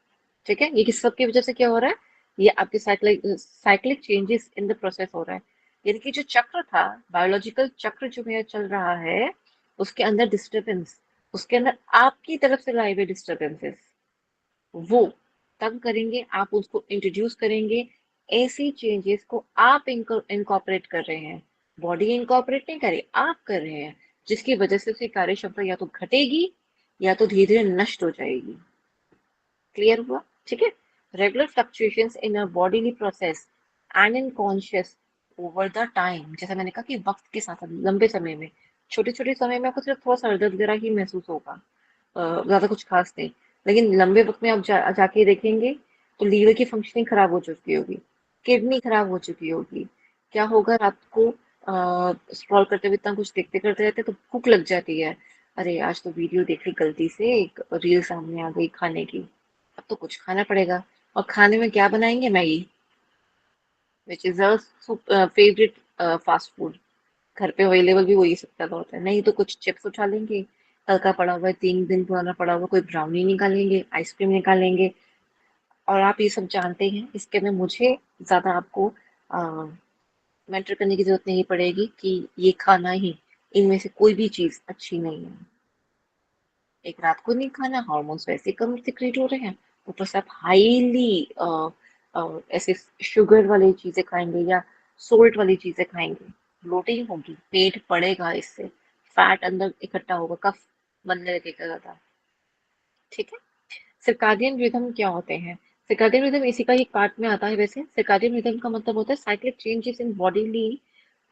ठीक है, ये किस सब की वजह से क्या हो रहा है? ये आपके cyclic cyclic changes in the process हो रहा है। यानी कि जो चक्र था, बायोलॉजिकल चक्र जो मेरा चल रहा है, उसके अंदर डिस्टरबेंस, उसके अंदर आपकी तरफ से लाए हुए डिस्टरबेंसेस, वो तब करेंगे, आप उसको इंट्रोड्यूस करेंगे। ऐसी चेंजेस को आप इनकॉर्पोरेट कर रहे हैं, बॉडी इनकॉर्पोरेट नहीं कर रही, आप कर रहे हैं, जिसकी वजह से उसकी कार्य क्षमता या तो घटेगी या तो धीरे धीरे नष्ट हो जाएगी। क्लियर हुआ? ठीक है। Regular fluctuations in a bodily process and in conscious over the time, जैसा मैंने कहा कि वक्त के साथ साथ लंबे समय में, छोटे छोटे समय में आपको सिर्फ थोड़ा सा दर्द वगैरह ही महसूस होगा, ज्यादा कुछ खास नहीं। लेकिन लंबे वक्त में आप जाके देखेंगे तो लीवर की फंक्शनिंग खराब हो चुकी होगी, किडनी खराब हो चुकी होगी। क्या होगा, रात को स्क्रॉल करते हुए इतना कुछ देखते करते रहते तो भूख लग जाती है। अरे आज तो वीडियो देख ली गलती से, एक रील सामने आ गई खाने की, अब तो कुछ खाना पड़ेगा। और खाने में क्या बनाएंगे? Maggi, which is a favourite fast food. घर पे अवेलेबल भी वही सब ज्यादा होता है। नहीं तो कुछ चिप्स उठा लेंगे, कल का पड़ा हुआ है, 3 दिन पुराना पड़ा हुआ, कोई ब्राउनी निकालेंगे, आइसक्रीम निकालेंगे। और आप ये सब जानते हैं, इसके में मुझे ज्यादा आपको मेंटर करने की जरूरत नहीं पड़ेगी कि ये खाना ही, इनमें से कोई भी चीज अच्छी नहीं है। एक रात को नहीं खाना, हार्मोन्स वैसे कम सिक्रेट हो रहे हैं, ऊपर से आप हाईली ऐसे शुगर वाली चीजें खाएंगे या सोल्ट वाली चीजें खाएंगे, ब्लोटिंग होगी, पेट पड़ेगा, इससे फैट अंदर इकट्ठा होगा, कफ बनने लगेगा ज्यादा। ठीक है। सर्काडियन रिदम क्या होते हैं? सर्काडियन रिदम इसी का ही पार्ट में आता है। वैसे सर्काडियन रिदम का मतलब होता है cyclic changes in bodily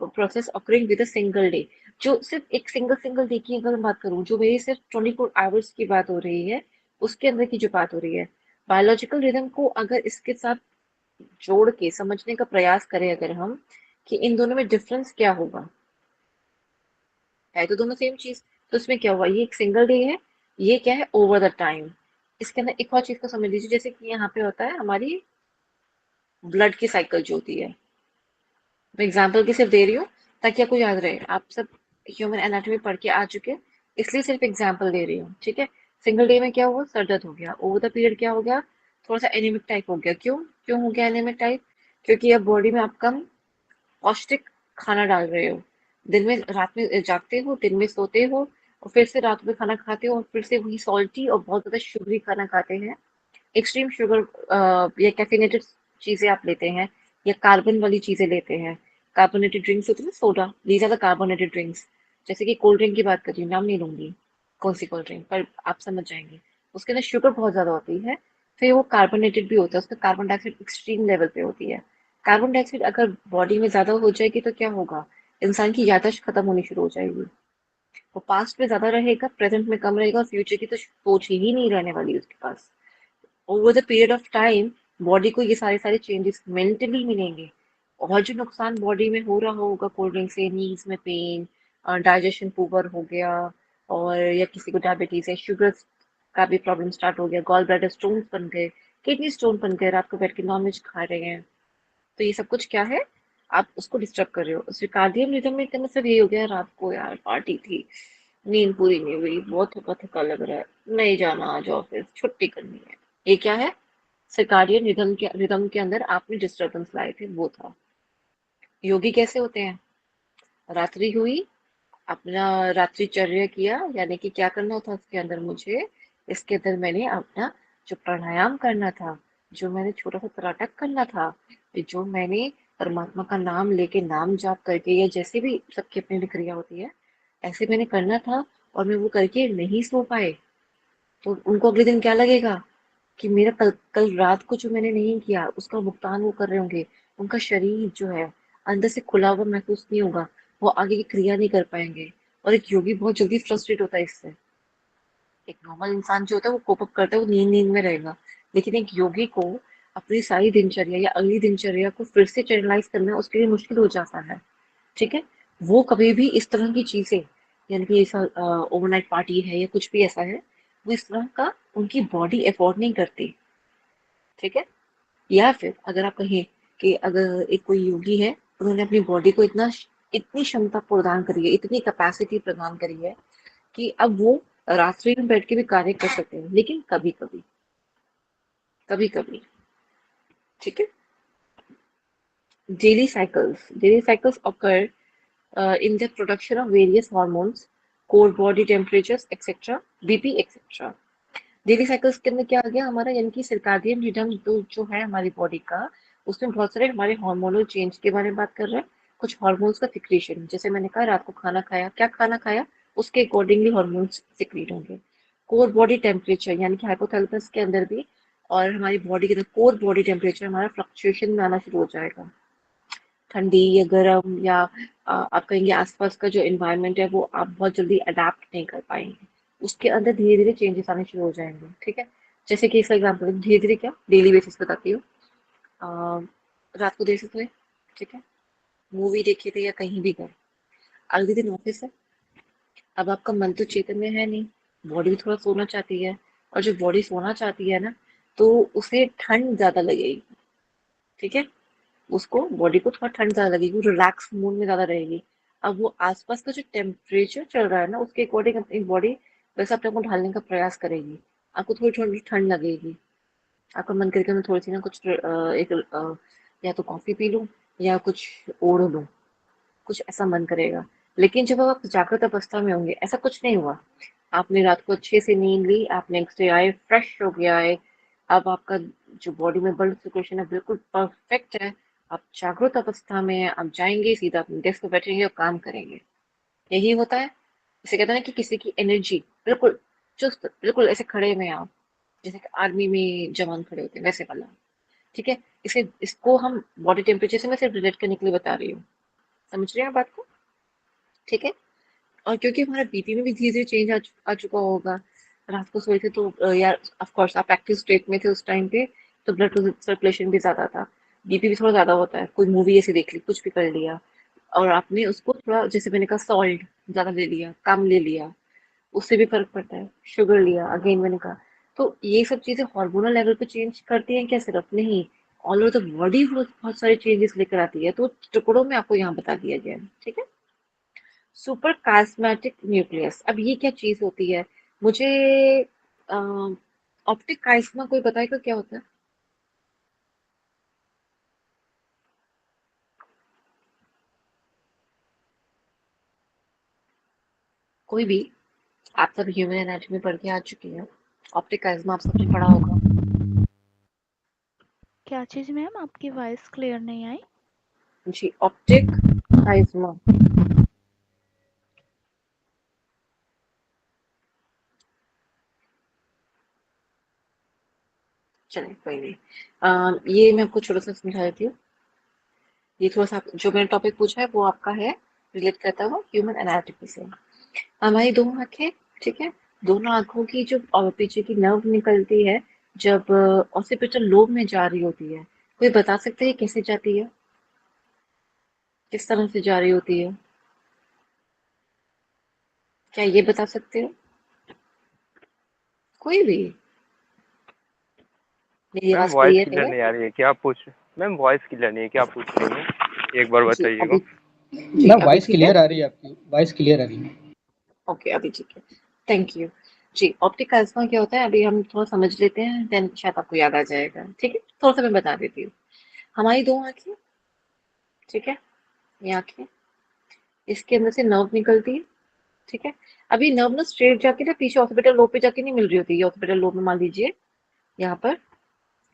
process occurring with a single day. जो सिर्फ एक सिंगल सिंगल डे की अगर मैं बात करूं, जो मेरी सिर्फ 24 आवर्स की बात हो रही है, उसके अंदर की जो बात हो रही है, बायोलॉजिकल रिदम को अगर इसके साथ जोड़ के समझने का प्रयास करें अगर हम, कि इन दोनों में डिफरेंस क्या होगा, है तो दोनों सेम चीज, तो इसमें क्या हुआ, ये एक सिंगल डे है, ये क्या है, ओवर द टाइम। इसके अंदर एक और चीज को समझ लीजिए, जैसे कि यहाँ पे होता है हमारी ब्लड की साइकिल जो होती है। मैं एग्जाम्पल की सिर्फ दे रही हूँ ताकि आपको याद रहे, आप सब ह्यूमन एनाटॉमी पढ़ के आ चुके हैं, इसलिए सिर्फ एग्जाम्पल दे रही हूँ। ठीक है। सिंगल डे में क्या हुआ, सर दर्द हो गया, ओवर द पीरियड क्या हो गया, थोड़ा सा एनीमिक टाइप हो गया। क्यों क्यों हो गया एनीमिक टाइप? क्योंकि अब बॉडी में आप कम पौष्टिक खाना डाल रहे हो। दिन में, रात में जागते हो, दिन में सोते हो, और फिर से रात में खाना खाते हो, और फिर से वही सॉल्टी और बहुत ज्यादा शुगरी खाना खाते हैं। एक्सट्रीम शुगर या कैफिनेटेड चीजें आप लेते हैं, या कार्बन वाली चीजें लेते हैं। कार्बोनेटेड ड्रिंक्स होती है ना, soda, these are the carbonated drinks. जैसे कि कोल्ड ड्रिंक की बात कर रही हूँ, नाम नहीं लूंगी कौन सी कोल्ड ड्रिंक, पर आप समझ जाएंगे। उसके अंदर शुगर बहुत ज्यादा होती है, फिर वो कार्बोनेटेड भी होता है, उसका कार्बन डाइऑक्साइड एक्सट्रीम लेवल पे होती है। कार्बन डाइऑक्साइड अगर बॉडी में ज्यादा हो जाएगी तो क्या होगा, इंसान की याददाश्त खत्म होनी शुरू हो जाएगी। वो पास्ट में ज्यादा रहेगा, प्रेजेंट में कम रहेगा, और फ्यूचर की तो सोच ही नहीं रहने वाली उसके पास। Over the period of time body को ये सारे सारे चेंजेस मेंटली मिलेंगे। और जो नुकसान बॉडी में हो रहा होगा कोल्ड ड्रिंक से, नीज में पेन, डाइजेशन पुअर हो गया, और या किसी को डायबिटीज है, शुगर का भी प्रॉब्लम स्टार्ट हो गया, गॉल ब्लैडर स्टोन बन गए, किडनी स्टोन बन गए, रात को बैठ के नॉनवेज खा रहे हैं, तो ये सब कुछ क्या है, आप उसको डिस्टर्ब कर रहे हो। सर्काडियन रिदम में कहना सिर्फ ये हो गया, रात को यार पार्टी थी, नींद पूरी नहीं हुई, बहुत थका थका लग रहा है, नहीं जाना आज ऑफिस, छुट्टी करनी है। ये क्या है? सर्काडियन रिदम के अंदर आपने डिस्टर्बेंस लाए थे, वो था। योगी कैसे होते हैं? रात्रि हुई, अपना रात्रिचर्या किया, यानी कि क्या करना था उसके अंदर मुझे, इसके अंदर मैंने अपना जो प्राणायाम करना था, जो मैंने छोटा सा त्राटक करना था, जो मैंने परमात्मा का नाम लेके नाम जाप करके, या जैसे भी सबकी अपनी अपनी क्रिया होती है, ऐसे मैंने करना था, और मैं वो करके नहीं सो पाए, तो उनको अगले दिन क्या लगेगा कि मेरा कल कल रात को जो मैंने नहीं किया उसका भुगतान वो कर रहे होंगे। उनका शरीर जो है अंदर से खुला हुआ महसूस नहीं होगा, वो आगे की क्रिया नहीं कर पाएंगे। और एक योगी बहुत जल्दी फ्रस्ट्रेट होता है इससे। एक नॉर्मल इंसान जो होता है वो कोप अप करता है, वो नींद नींद में रहेगा, लेकिन एक योगी को अपनी सारी दिनचर्या या अगली दिनचर्या को फिर से चैनलाइज करना उसके लिए मुश्किल हो जाता है। ठीक है? वो कभी भी इस तरह की चीजें, यानी कि ऐसा ओवरनाइट पार्टी है या कुछ भी ऐसा है, वो इस तरह का उनकी बॉडी अफोर्ड नहीं करती। ठीक है? या फिर अगर आप कहें कि अगर एक कोई योगी है, उन्होंने अपनी बॉडी को इतनी क्षमता प्रदान करी है, इतनी कैपेसिटी प्रदान करी है कि अब वो रात्रि में बैठ के भी कार्य कर सकते हैं, लेकिन कभी कभी, कभी कभी। ठीक है? Daily cycles occur in the production of various hormones, core body temperatures, etc., BP, etc. Daily cycles के अंदर क्या आ गया हमारा, यानी कि सर्काडियन रिदम जो है हमारी बॉडी का, उसमें बहुत सारे हमारे हार्मोनल चेंज के बारे में बात कर रहे हैं। कुछ हार्मोन्स का सिक्रीशन, जैसे मैंने कहा रात को खाना खाया, क्या खाना खाया उसके अकॉर्डिंगली हार्मोन्स सिक्रीट होंगे। कोर बॉडी टेम्परेचर, यानी कि हाइपोथैलेमस के अंदर भी और हमारी बॉडी के अंदर कोर बॉडी टेम्परेचर हमारा फ्लक्चुएशन में आना शुरू हो जाएगा। ठंडी या गर्म या आप कहेंगे आसपास का जो एनवायरनमेंट है वो आप बहुत जल्दी अडेप्ट नहीं कर पाएंगे, उसके अंदर धीरे धीरे चेंजेस आने शुरू हो जाएंगे। ठीक है? जैसे कि इसका एग्जाम्पल धीरे धीरे क्या डेली बेसिस बताती हूँ। रात को देर से सोए, ठीक है, मूवी देखे थे या कहीं भी गए, अगले दिन ऑफिस है, अब आपका मन तो चेतन में है नहीं, बॉडी भी थोड़ा सोना चाहती है, और जो बॉडी सोना चाहती है ना, तो उसे ठंड ज्यादा लगेगी। ठीक है? उसको बॉडी को थोड़ा ठंड ज्यादा लगेगी, वो रिलैक्स मूड में ज्यादा रहेगी। अब वो आसपास का जो टेम्परेचर चल रहा है ना उसके अकॉर्डिंग अपनी बॉडी वैसे अपने को ढालने का प्रयास करेगी। आपको थोड़ी थोड़ी ठंड लगेगी, आपका मन करेगा मैं थोड़ी सी ना कुछ या तो कॉफी पी लूं या कुछ ओढ़ लूं, कुछ ऐसा मन करेगा। लेकिन जब आप जागृत अवस्था में होंगे ऐसा कुछ नहीं हुआ, आपने रात को अच्छे से नींद ली, आप नेक्स्ट डे आए फ्रेश हो गया है, अब आपका जो बॉडी में ब्लड सर्कुलेशन है बिल्कुल परफेक्ट है, आप जागृत अवस्था में हैं, आप जाएंगे सीधा अपने डेस्क पे बैठेंगे और काम करेंगे। यही होता है। इसे कहते हैं ना कि किसी की एनर्जी बिल्कुल चुस्त, बिल्कुल ऐसे खड़े में आप, जैसे कि आर्मी में जवान खड़े होते हैं वैसे वाला। ठीक है? इसे इसको हम बॉडी टेम्परेचर से मैं सिर्फ रिलेट करने के लिए बता रही हूँ। समझ रहे हैं आप बात को? ठीक है? और क्योंकि हमारा बीपी में भी धीरे धीरे चेंज आ चुका होगा, रात को सोए थे तो यार ऑफ कोर्स आप एक्टिव स्टेट में थे उस टाइम पे, तो ब्लड सर्कुलेशन भी ज्यादा था, बीपी भी थोड़ा ज्यादा होता है, कोई मूवी ऐसे देख ली, कुछ भी कर लिया, और आपने उसको थोड़ा जैसे मैंने कहा सॉल्ट ज्यादा ले लिया, कम ले लिया, उससे भी फर्क पड़ता है। शुगर लिया, अगेन मैंने कहा, तो ये सब चीजें हार्मोनल लेवल पे चेंज करती हैं क्या? सिर्फ नहीं, ऑल ओवर द बॉडी बहुत सारे चेंजेस लेकर आती है, तो टुकड़ों में आपको यहाँ बता दिया गया है। ठीक है? सुपर कास्मेटिक न्यूक्लियस, अब ये क्या चीज होती है? मुझे ऑप्टिक काइस्मा कोई बताएगा क्या होता है? कोई भी, आप सब ह्यूमन एनाटॉमी पढ़ के आ चुके हैं, ऑप्टिक काइस्मा आप सबने पढ़ा होगा। क्या चीज़ मैम? आपकी वॉइस क्लियर नहीं आई। जी, ऑप्टिक काइस्मा। चलिए कोई नहीं, ये मैं आपको छोटा सा समझा देती हूँ। ये थोड़ा सा जो मैंने टॉपिक पूछा है वो आपका है, रिलेट करता हुआ ह्यूमन एनाटॉमी से। हमारी दो आंखें, ठीक है, दोनों आंखों की जो पीछे की नर्व निकलती है, जब ऑसिपिटल लोब में जा रही होती है, कोई बता सकते हैं कैसे जाती है, किस तरह से जा रही होती है? क्या ये बता सकते हो? कोई भी? मेरी मैम आवाज वॉइस क्लियर क्लियर है? नहीं आ रही है, क्या आप पूछ मैम वॉइस क्लियर नहीं है, क्या आप पूछ रही हैं? एक बार जी बताइएगा। अभी जी ना अभी वॉइस ठीक है। क्लियर आ रही है, आपकी वॉइस क्लियर आ रही है। ओके अभी ठीक है। Thank you. जी ऑप्टिक काइस्मा क्या होता है अभी हम थोड़ा समझ लेते हैं, देन शायद आपको याद आ जाएगा। ठीक है, थोड़ा सा मैं बता देती हूँ। हमारी दो आंखें, ठीक है, ये आंखें, इसके अंदर से नर्व निकलती है। ठीक है, अभी नर्व ना स्ट्रेट जाके ना पीछे हॉस्पिटल लोब पे जाके नहीं मिल रही होती। ये हॉस्पिटल लोब में मान लीजिए यहाँ पर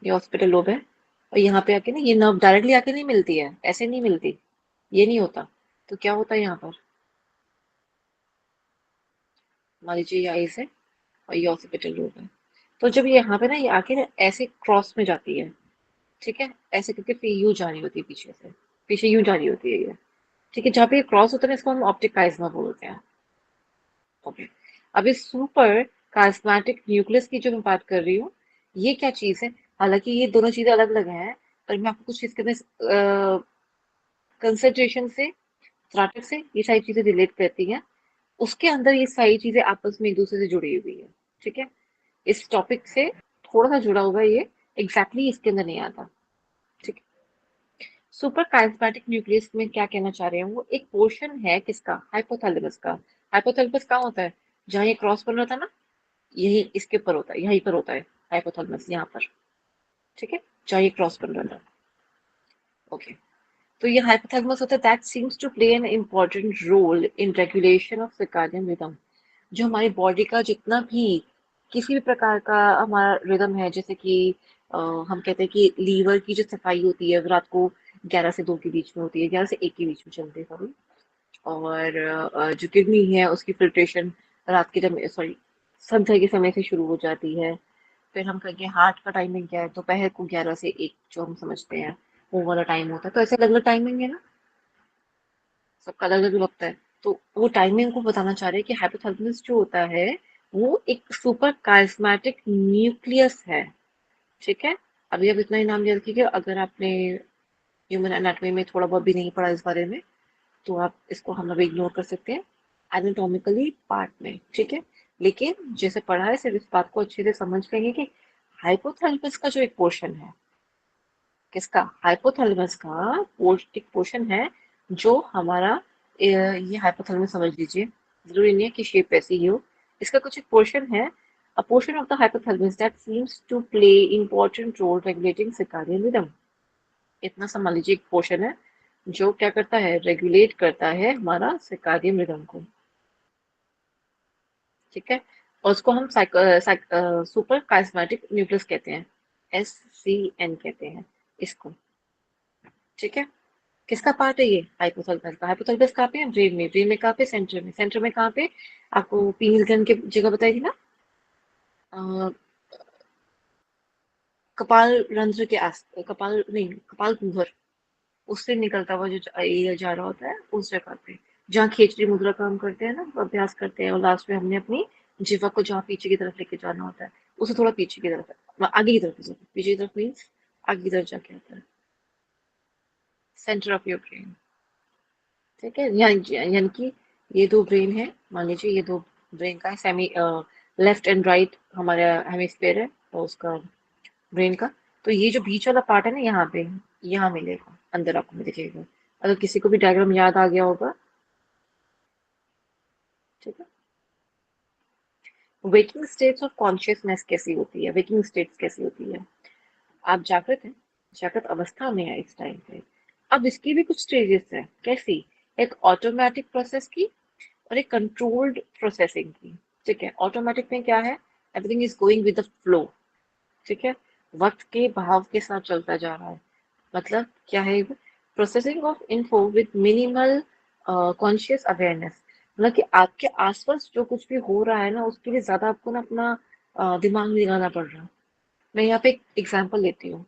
ये हॉस्पिटल लोब है, और यहाँ पे आके ना ये नर्व डायरेक्टली आके नहीं मिलती है, ऐसे नहीं मिलती, ये नहीं होता। तो क्या होता है यहाँ पर, मान लीजिए ये आइज है और ये ऑक्सीपिटल लोब है। तो जब ये यहाँ पे ना ये आके ना ऐसे क्रॉस में जाती है, ठीक है, ऐसे करके फिर यूं जा रही होती है पीछे से, पीछे यूं जा रही होती है ये। ठीक है, जहाँ पे ये क्रॉस होता है ना इसको हम ऑप्टिक काइज्मा बोलते हैं। ओके, अब इस सुपर काइस्मेटिक न्यूक्लियस की जो मैं बात कर रही हूँ, ये क्या चीज है, हालांकि ये दोनों चीजें अलग अलग हैं, पर मैं आपको कुछ इसके अंदर कंसंट्रेशन से, स्ट्रैटिक से ये सारी चीजें रिलेट करती हैं। उसके अंदर ये सारी चीजें आपस में एक दूसरे से जुड़ी हुई है। ठीक है, इस टॉपिक से थोड़ा सा जुड़ा हुआ है ये, एग्जैक्टली इसके अंदर नहीं आता। ठीक है, सुपर काइस्मेटिक न्यूक्लियस में क्या कहना चाह रहे हैं, वो एक पोर्शन है किसका, हाइपोथैलेमस का। हाइपोथैलेमस कहाँ होता है, जहाँ ये क्रॉस बन रहा था ना, यही इसके ऊपर होता है, यहीं पर होता है हाइपोथैलेमस, यहाँ पर। ठीक है, जहाँ ये क्रॉस बन रहा था। ओके, तो ये हाइपोथैलेमस होता है, that seems to play an important role in regulation of circadian rhythm. जो हमारी बॉडी का जितना भी किसी भी प्रकार का हमारा रिदम है, जैसे कि हम कहते हैं कि लीवर की जो सफाई होती है वो रात को 11 से 2 के बीच में होती है, 11 से 1 के बीच में चलती है सॉरी। और जो किडनी है उसकी फिल्ट्रेशन रात के जब सॉरी संध्या के समय से शुरू हो जाती है। फिर हम कहेंगे हार्ट का टाइमिंग क्या है, दोपहर को 11 से 1 जो हम समझते हैं वो वाला टाइम होता है। तो ऐसे अलग अलग टाइमिंग है ना, सबका अलग अलग लगता है। तो वो टाइमिंग को बताना चाह रहे हैं कि हाइपोथैलेमस जो होता है वो एक सुपर काइस्मेटिक न्यूक्लियस है। ठीक है, अभी अब इतना ही नाम याद रखिएगा, अगर आपने ह्यूमन एनाटॉमी में थोड़ा बहुत भी नहीं पढ़ा इस बारे में तो आप इसको हम अभी इग्नोर कर सकते हैं एनाटॉमिकली पार्ट में। ठीक है, लेकिन जैसे पढ़ा है सिर्फ इस बात को अच्छे से समझ लेंगे कि हाइपोथैलेमस का जो एक पोर्शन है, किसका, हाइपोथैलेमस का पौष्टिक पोषण है, जो हमारा ये हाइपोथैलेमस समझ लीजिए, जरूरी नहीं है कि शेप ऐसी ही हो, इसका कुछ एक पोर्शन है, a portion of the hypothalamus that seems to play important role regulating circadian rhythm। इतना समझ लीजिए, एक पोर्शन है जो क्या करता है, रेगुलेट करता है हमारा सर्काडियन रिदम को। ठीक है, और उसको हम सुपर काइस्मेटिक न्यूक्लियस कहते हैं, SCN कहते हैं इसको। ठीक है, किसका पार्ट है ये, हाइपोथैलेमस का। हाइपोथैलेमस कहाँ पे है, ब्रेन में। ब्रेन में कहाँ पे, सेंटर में। सेंटर में कहाँ पे, आपको पीनिस ग्लैंड की जगह बताई थी ना, अ, कपाल रंध्र के आस, कपाल नहीं, कपाल कुहर, उससे निकलता हुआ जो एरिया जा रहा होता है उस जगह पे, जहाँ खेचरी मुद्रा का हम करते हैं ना, अभ्यास करते हैं, और लास्ट में हमने अपनी जीवा को जहाँ पीछे की तरफ लेके जाना होता है, उसे थोड़ा पीछे की तरफ, आगे की तरफ, पीछे की तरफ मीन्स आगे की तरफ जाके आता है, सेंटर ऑफ योर ब्रेन। ठीक है, यानी कि ये दो ब्रेन है, मान लीजिए ये दो ब्रेन का सेमी लेफ्ट एंड राइट हमारा हेमिस्फेयर है और उसका ब्रेन का। तो ये जो बीच वाला पार्ट है ना, यहाँ पे, यहाँ मिलेगा अंदर, आपको में दिखेगा, अगर किसी को भी डायग्राम याद आ गया होगा। ठीक है, वेकिंग स्टेट्स ऑफ कॉन्शियसनेस कैसी होती है, वेकिंग स्टेट्स कैसी होती है, आप जागृत हैं, जागृत अवस्था में है इस टाइम पे। अब इसकी भी कुछ स्टेजेस है, कैसी, एक ऑटोमेटिक प्रोसेस की और एक कंट्रोल्ड प्रोसेसिंग की। ठीक है, ऑटोमेटिक में क्या है, everything is going with the flow. ठीक है, वक्त के बहाव के साथ चलता जा रहा है, मतलब क्या है, processing of info with minimal conscious awareness. मतलब कि आपके आसपास जो कुछ भी हो रहा है ना, उसके लिए ज्यादा आपको ना अपना दिमाग नहीं लगाना पड़ रहा। मैं यहाँ पे एक एग्जांपल लेती हूँ।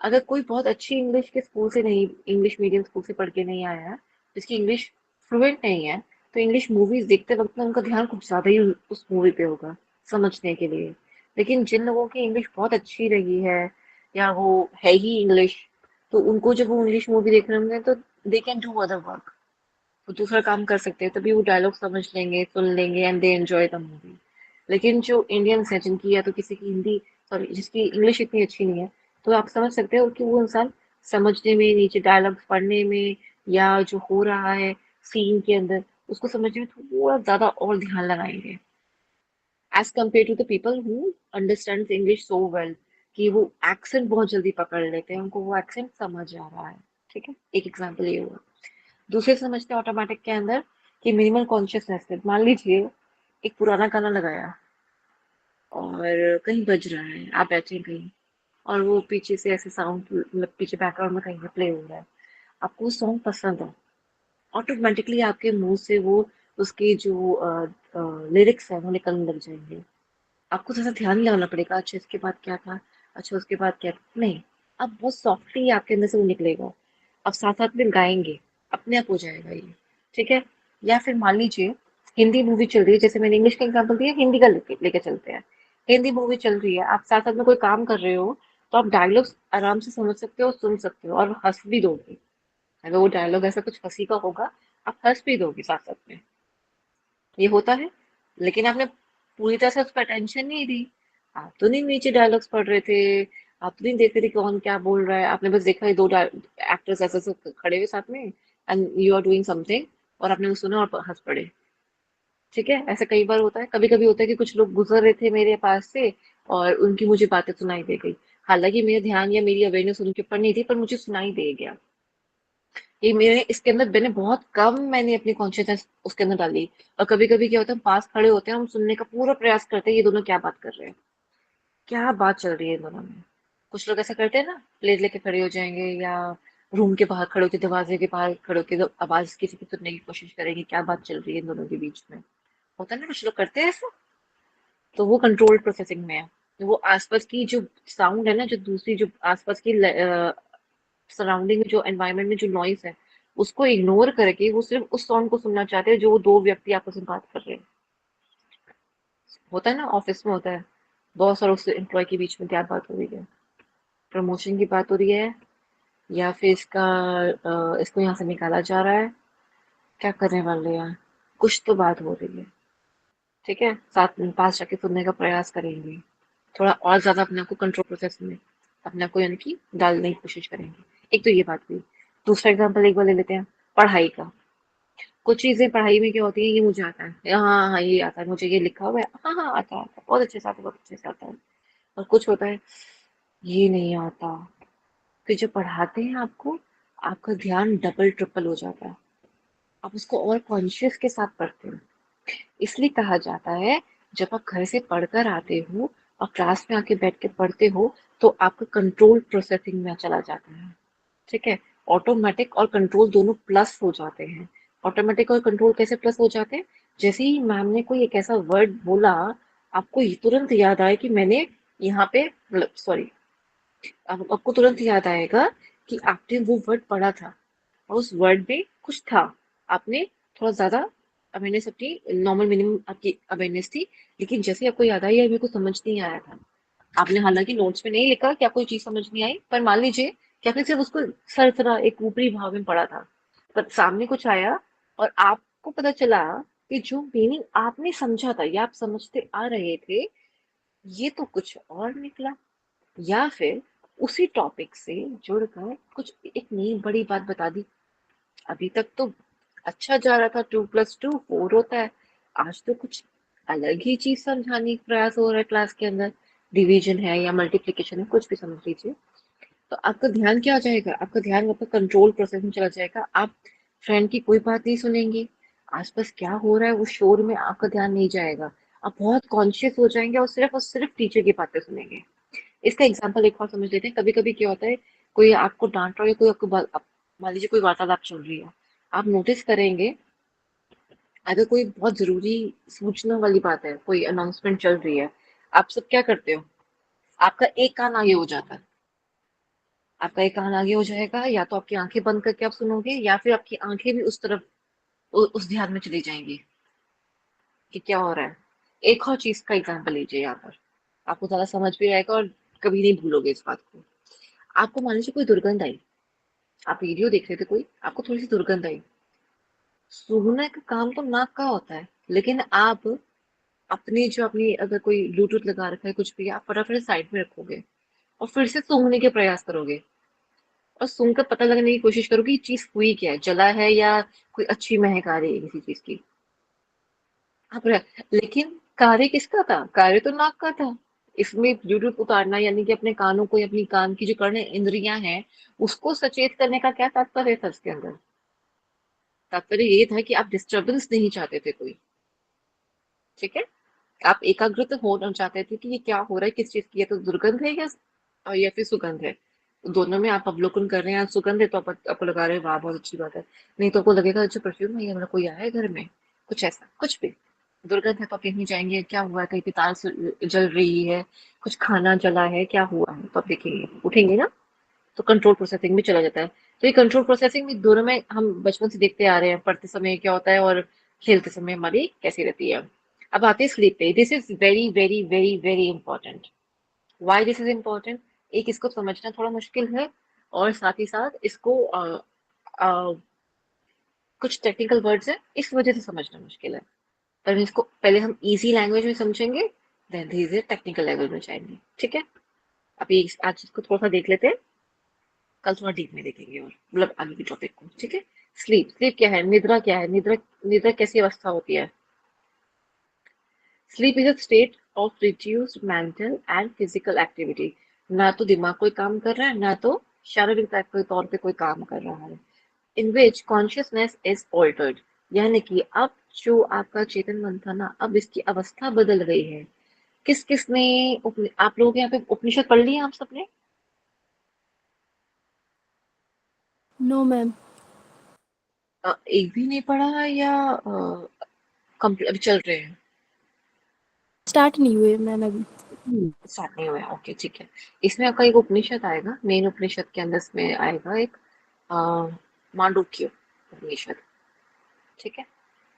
अगर कोई बहुत अच्छी इंग्लिश के स्कूल से नहीं, इंग्लिश मीडियम स्कूल से पढ़ के नहीं आया है, जिसकी इंग्लिश फ्लुएंट नहीं है, तो इंग्लिश मूवीज देखते वक्त ना उनका ध्यान कुछ ज्यादा ही उस मूवी पे होगा समझने के लिए। लेकिन जिन लोगों की इंग्लिश बहुत अच्छी रही है, या वो है ही इंग्लिश, तो उनको जब वो इंग्लिश मूवी देख रहे होंगे तो they can do other work, वो दूसरा काम कर सकते हैं, तभी वो डायलॉग समझ लेंगे, सुन लेंगे, and they enjoy the movie. लेकिन जो इंडियंस है, जिनकी या तो किसी की हिंदी, सॉरी जिसकी इंग्लिश इतनी अच्छी नहीं है, तो आप समझ सकते हो कि वो इंसान समझने में, नीचे डायलॉग्स पढ़ने में, या जो हो रहा है सीन के अंदर उसको समझने में थोड़ा ज़्यादा और ध्यान लगाएँगे। As compare to the people who understands English so well, कि वो एक्सेंट बहुत जल्दी पकड़ लेते हैं, उनको वो एक्सेंट समझ आ रहा है। ठीक है? एक एग्ज़ाम्पल ये हुआ। दूसरे समझते हैं ऑटोमैटिक के अंदर कि मिनिमल कॉन्शियसनेस है। मान लीजिए एक पुराना गाना लगाया और कहीं बज रहा है, आप बैठे हैं कहीं और वो पीछे से ऐसे साउंड, मतलब पीछे बैकग्राउंड में कहीं पे प्ले हो रहा है, आपको वो सॉन्ग पसंद है, ऑटोमेटिकली आपके मुंह से वो उसके जो लिरिक्स है वो निकलने लग जाएंगे। आपको थोड़ा ध्यान लगाना पड़ेगा, अच्छा इसके बाद क्या था, अच्छा उसके बाद क्या था, नहीं, अब बहुत सॉफ्टली आपके अंदर से वो निकलेगा। अब साथ साथ में गाएंगे, अपने आप हो जाएगा ये। ठीक है? या फिर मान लीजिए हिंदी मूवी चल रही है, जैसे मैंने इंग्लिश का एग्जाम्पल दिया, हिंदी का लेके चलते हैं। हिंदी मूवी चल रही है, आप साथ साथ में कोई काम कर रहे हो, तो आप डायलॉग्स आराम से समझ सकते हो, सुन सकते हो और हंस भी दोगे। अगर वो डायलॉग ऐसा कुछ हंसी का होगा, आप हंस भी दोगे साथ साथ में। ये होता है, लेकिन आपने पूरी तरह से उस पर अटेंशन नहीं दी। आप तो नहीं नीचे डायलॉग्स पढ़ रहे थे, आप तो नहीं देख रहे थे कौन क्या बोल रहा है, आपने बस देखा ये दो एक्टर्स ऐसे ऐसे खड़े हुए साथ में and you are doing something, और आपने वो सुना और हंस पड़े। ठीक है? ऐसा कई बार होता है। कभी कभी होता है कि कुछ लोग गुजर रहे थे मेरे पास से और उनकी मुझे बातें सुनाई दे गई, हालांकि मेरा ध्यान या मेरी अवेयरनेस उनके ऊपर नहीं थी, पर मुझे सुनाई दे गया। ये मेरे इसके अंदर मैंने अपनी कॉन्शियसनेस उसके अंदर डाली। और कभी कभी क्या होता है, हम पास खड़े होते हैं, हम सुनने का पूरा प्रयास करते हैं ये दोनों क्या बात कर रहे हैं, क्या बात चल रही है इन दोनों में। कुछ लोग ऐसा करते हैं ना, प्लेट लेके खड़े हो जाएंगे, या रूम के बाहर खड़े होकर, दरवाजे के बाहर खड़े होकर तो आवाज किसी की सुनने की कोशिश करेंगे, क्या बात चल रही है इन दोनों के बीच में। होता है ना, कुछ लोग करते हैं ऐसा। तो वो कंट्रोल्ड प्रोसेसिंग में है। तो वो आसपास की जो साउंड है ना, जो दूसरी जो आसपास की सराउंडिंग में जो एनवायरनमेंट में जो नॉइस है, उसको इग्नोर करके वो सिर्फ उस साउंड को सुनना चाहते हैं जो वो दो व्यक्ति आपस में बात कर रहे हैं। होता है ना, ऑफिस में होता है, बॉस और उस एम्प्लॉय के बीच में क्या बात हो रही है, प्रमोशन की बात हो रही है, या फिर इसको यहाँ से निकाला जा रहा है, क्या करने वाले हैं, कुछ तो बात हो रही है। ठीक है? साथ में पास जाके सुनने का प्रयास करेंगे, थोड़ा और ज्यादा अपने आप को कंट्रोल प्रोसेस में अपने आप को यानी कि डालने की कोशिश करेंगे। एक तो ये बात हुई। दूसरा एग्जाम्पल एक बार ले लेते हैं, पढ़ाई का। कुछ चीजें पढ़ाई में क्या होती है, ये मुझे आता है, हाँ हाँ ये आता है, मुझे ये लिखा हुआ है, हाँ हाँ आता है, आता है, बहुत अच्छे से आता है, बहुत अच्छे से आता है। और कुछ होता है ये नहीं आता, फिर जब पढ़ाते हैं आपको, आपका ध्यान डबल ट्रिपल हो जाता है, आप उसको और कॉन्शियस के साथ पढ़ते हो। इसलिए कहा जाता है, जब आप घर से पढ़कर आते हो और क्लास में आके बैठ के पढ़ते हो, तो आपका कंट्रोल प्रोसेसिंग में चला जाता है। ठीक है? ऑटोमेटिक और कंट्रोल दोनों प्लस हो जाते हैं। ऑटोमेटिक और कंट्रोल कैसे प्लस हो जाते हैं? जैसे ही मैम ने कोई एक ऐसा वर्ड बोला, आपको ये तुरंत याद आया कि मैंने यहाँ पे, मतलब सॉरी, आपको तुरंत याद आएगा कि आपने वो वर्ड पढ़ा था और उस वर्ड में कुछ था। आपने थोड़ा ज्यादा अवेयरनेस, अपनी नॉर्मल मिनिमम आपकी अवेयरनेस थी, लेकिन जैसे आपको याद आई, मेरे को समझ नहीं आया था। आपने हालांकि नोट्स में नहीं लिखा कि आपको ये चीज समझ नहीं आई, पर मान लीजिए कि आपने सिर्फ उसको सरसरा एक ऊपरी भाव में पढ़ा था, पर सामने कुछ आया और आपको पता चला कि जो मीनिंग आपने समझा था या आप समझते आ रहे थे, ये तो कुछ और निकला। या फिर उसी टॉपिक से जुड़कर कुछ एक नई बड़ी बात बता दी। अभी तक तो अच्छा जा रहा था, 2+2 4 होता है, आज तो कुछ अलग ही चीज समझाने का प्रयास हो रहा है क्लास के अंदर, डिवीजन है या मल्टीप्लिकेशन है, कुछ भी समझ लीजिए। तो आपका ध्यान क्या हो जाएगा, आपका ध्यान आपका कंट्रोल प्रोसेस में चला जाएगा। आप फ्रेंड की कोई बात नहीं सुनेंगे, आसपास क्या हो रहा है वो शोर में आपका ध्यान नहीं जाएगा। आप बहुत कॉन्शियस हो जाएंगे और सिर्फ टीचर की बातें सुनेंगे। इसका एग्जाम्पल एक और समझ लेते हैं। कभी कभी क्या होता है, कोई आपको डांट रहा है, कोई आपको मान लीजिए कोई वार्तालाप चल रही है, आप नोटिस करेंगे, अगर कोई बहुत जरूरी सूचना वाली बात है, कोई अनाउंसमेंट चल रही है, आप सब क्या करते हो, आपका एक कान आगे हो जाता है। आपका एक कान आगे हो जाएगा, या तो आपकी आंखें बंद करके आप सुनोगे, या फिर आपकी आंखें भी उस तरफ उस ध्यान में चली जाएंगी कि क्या हो रहा है। एक और चीज का एग्जाम्पल लीजिए यहाँ पर, आपको ज्यादा समझ भी आएगा और कभी नहीं भूलोगे इस बात को। आपको मान लीजिए कोई दुर्गंध आई, आप वीडियो देख रहे थे, कोई आपको थोड़ी सी दुर्गंध आई, सूंघने का काम तो नाक का होता है, लेकिन आप अपनी अगर कोई ब्लूटूथ लगा रखा है कुछ भी, आप फटाफट साइड में रखोगे और फिर से सूंघने के प्रयास करोगे। और सूंघकर पता लगाने की कोशिश करो कि ये चीज हुई क्या है, जला है या कोई अच्छी महक आ रही है किसी चीज की। अब लेकिन कार्य किसका था? कार्य तो नाक का था। इसमें ब्लूटूथ उतारना यानी कि अपने कानों को या अपनी कान की जो कर्ण इंद्रियां हैं उसको सचेत करने का क्या तात्पर्य था इसके अंदर? तात्पर्य ये था कि आप डिस्टरबेंस नहीं चाहते थे कोई। ठीक है, आप एकाग्रत होना चाहते थे कि ये क्या हो रहा है, किस चीज की है, तो दुर्गंध है या फिर सुगंध है। दोनों में आप अवलोकन कर रहे हैं, सुगंध है तो आपको लगा रहे हैं वाह बहुत अच्छी बात है, नहीं तो आपको लगेगा अच्छा परफ्यूम है ये, मतलब कोई आया है घर में, कुछ ऐसा कुछ भी। दुर्गंध है तो आप यहीं जाएंगे क्या हुआ है, कहीं पे तार जल रही है, कुछ खाना जला है, क्या हुआ है, तो आप देखेंगे उठेंगे ना, तो कंट्रोल प्रोसेसिंग में चला जाता है। तो ये कंट्रोल प्रोसेसिंग में दोनों में हम बचपन से देखते आ रहे हैं, पढ़ते समय क्या होता है और खेलते समय हमारी कैसी रहती है। अब आते हैं स्लीप पे। This is very very very very important. Why this is important? एक, इसको समझना थोड़ा मुश्किल है, और साथ ही साथ इसको कुछ टेक्निकल वर्ड्स है इस वजह से समझना मुश्किल है। पर इसको पहले हम इजी लैंग्वेज में समझेंगे, देन धीरे टेक्निकल लेवल में जाएंगे। ठीक है, अभी आज इसको थोड़ा सा देख लेते हैं, कल थोड़ा डीप में देखेंगे और मतलब आगे के टॉपिक को। ठीक है, स्लीप। स्लीप क्या है? निद्रा क्या है? निद्रा निद्रा कैसी अवस्था होती है? Sleep is a state of reduced mental and physical activity. ना तो दिमाग कोई काम कर रहा है, ना तो शारीरिक तौर पे कोई काम कर रहा है। इन विच कॉन्शियसनेस इज ऑल्टर्ड, यानी कि अब जो आपका चेतन मन था ना, अब इसकी अवस्था बदल गई है। किस किस ने आप लोग यहाँ पे उपनिषद पढ़ लिए आप सबने? No ma'am. एक भी नहीं पढ़ा या अभी चल रहे हैं? स्टार्ट नहीं हुए मैम अभी। स्टार्ट नहीं हुआ है, ओके ठीक है। इसमें आपका एक उपनिषद आएगा, मेन उपनिषद के अंदर इसमें आएगा एक मांडूक्य उपनिषद। ठीक है,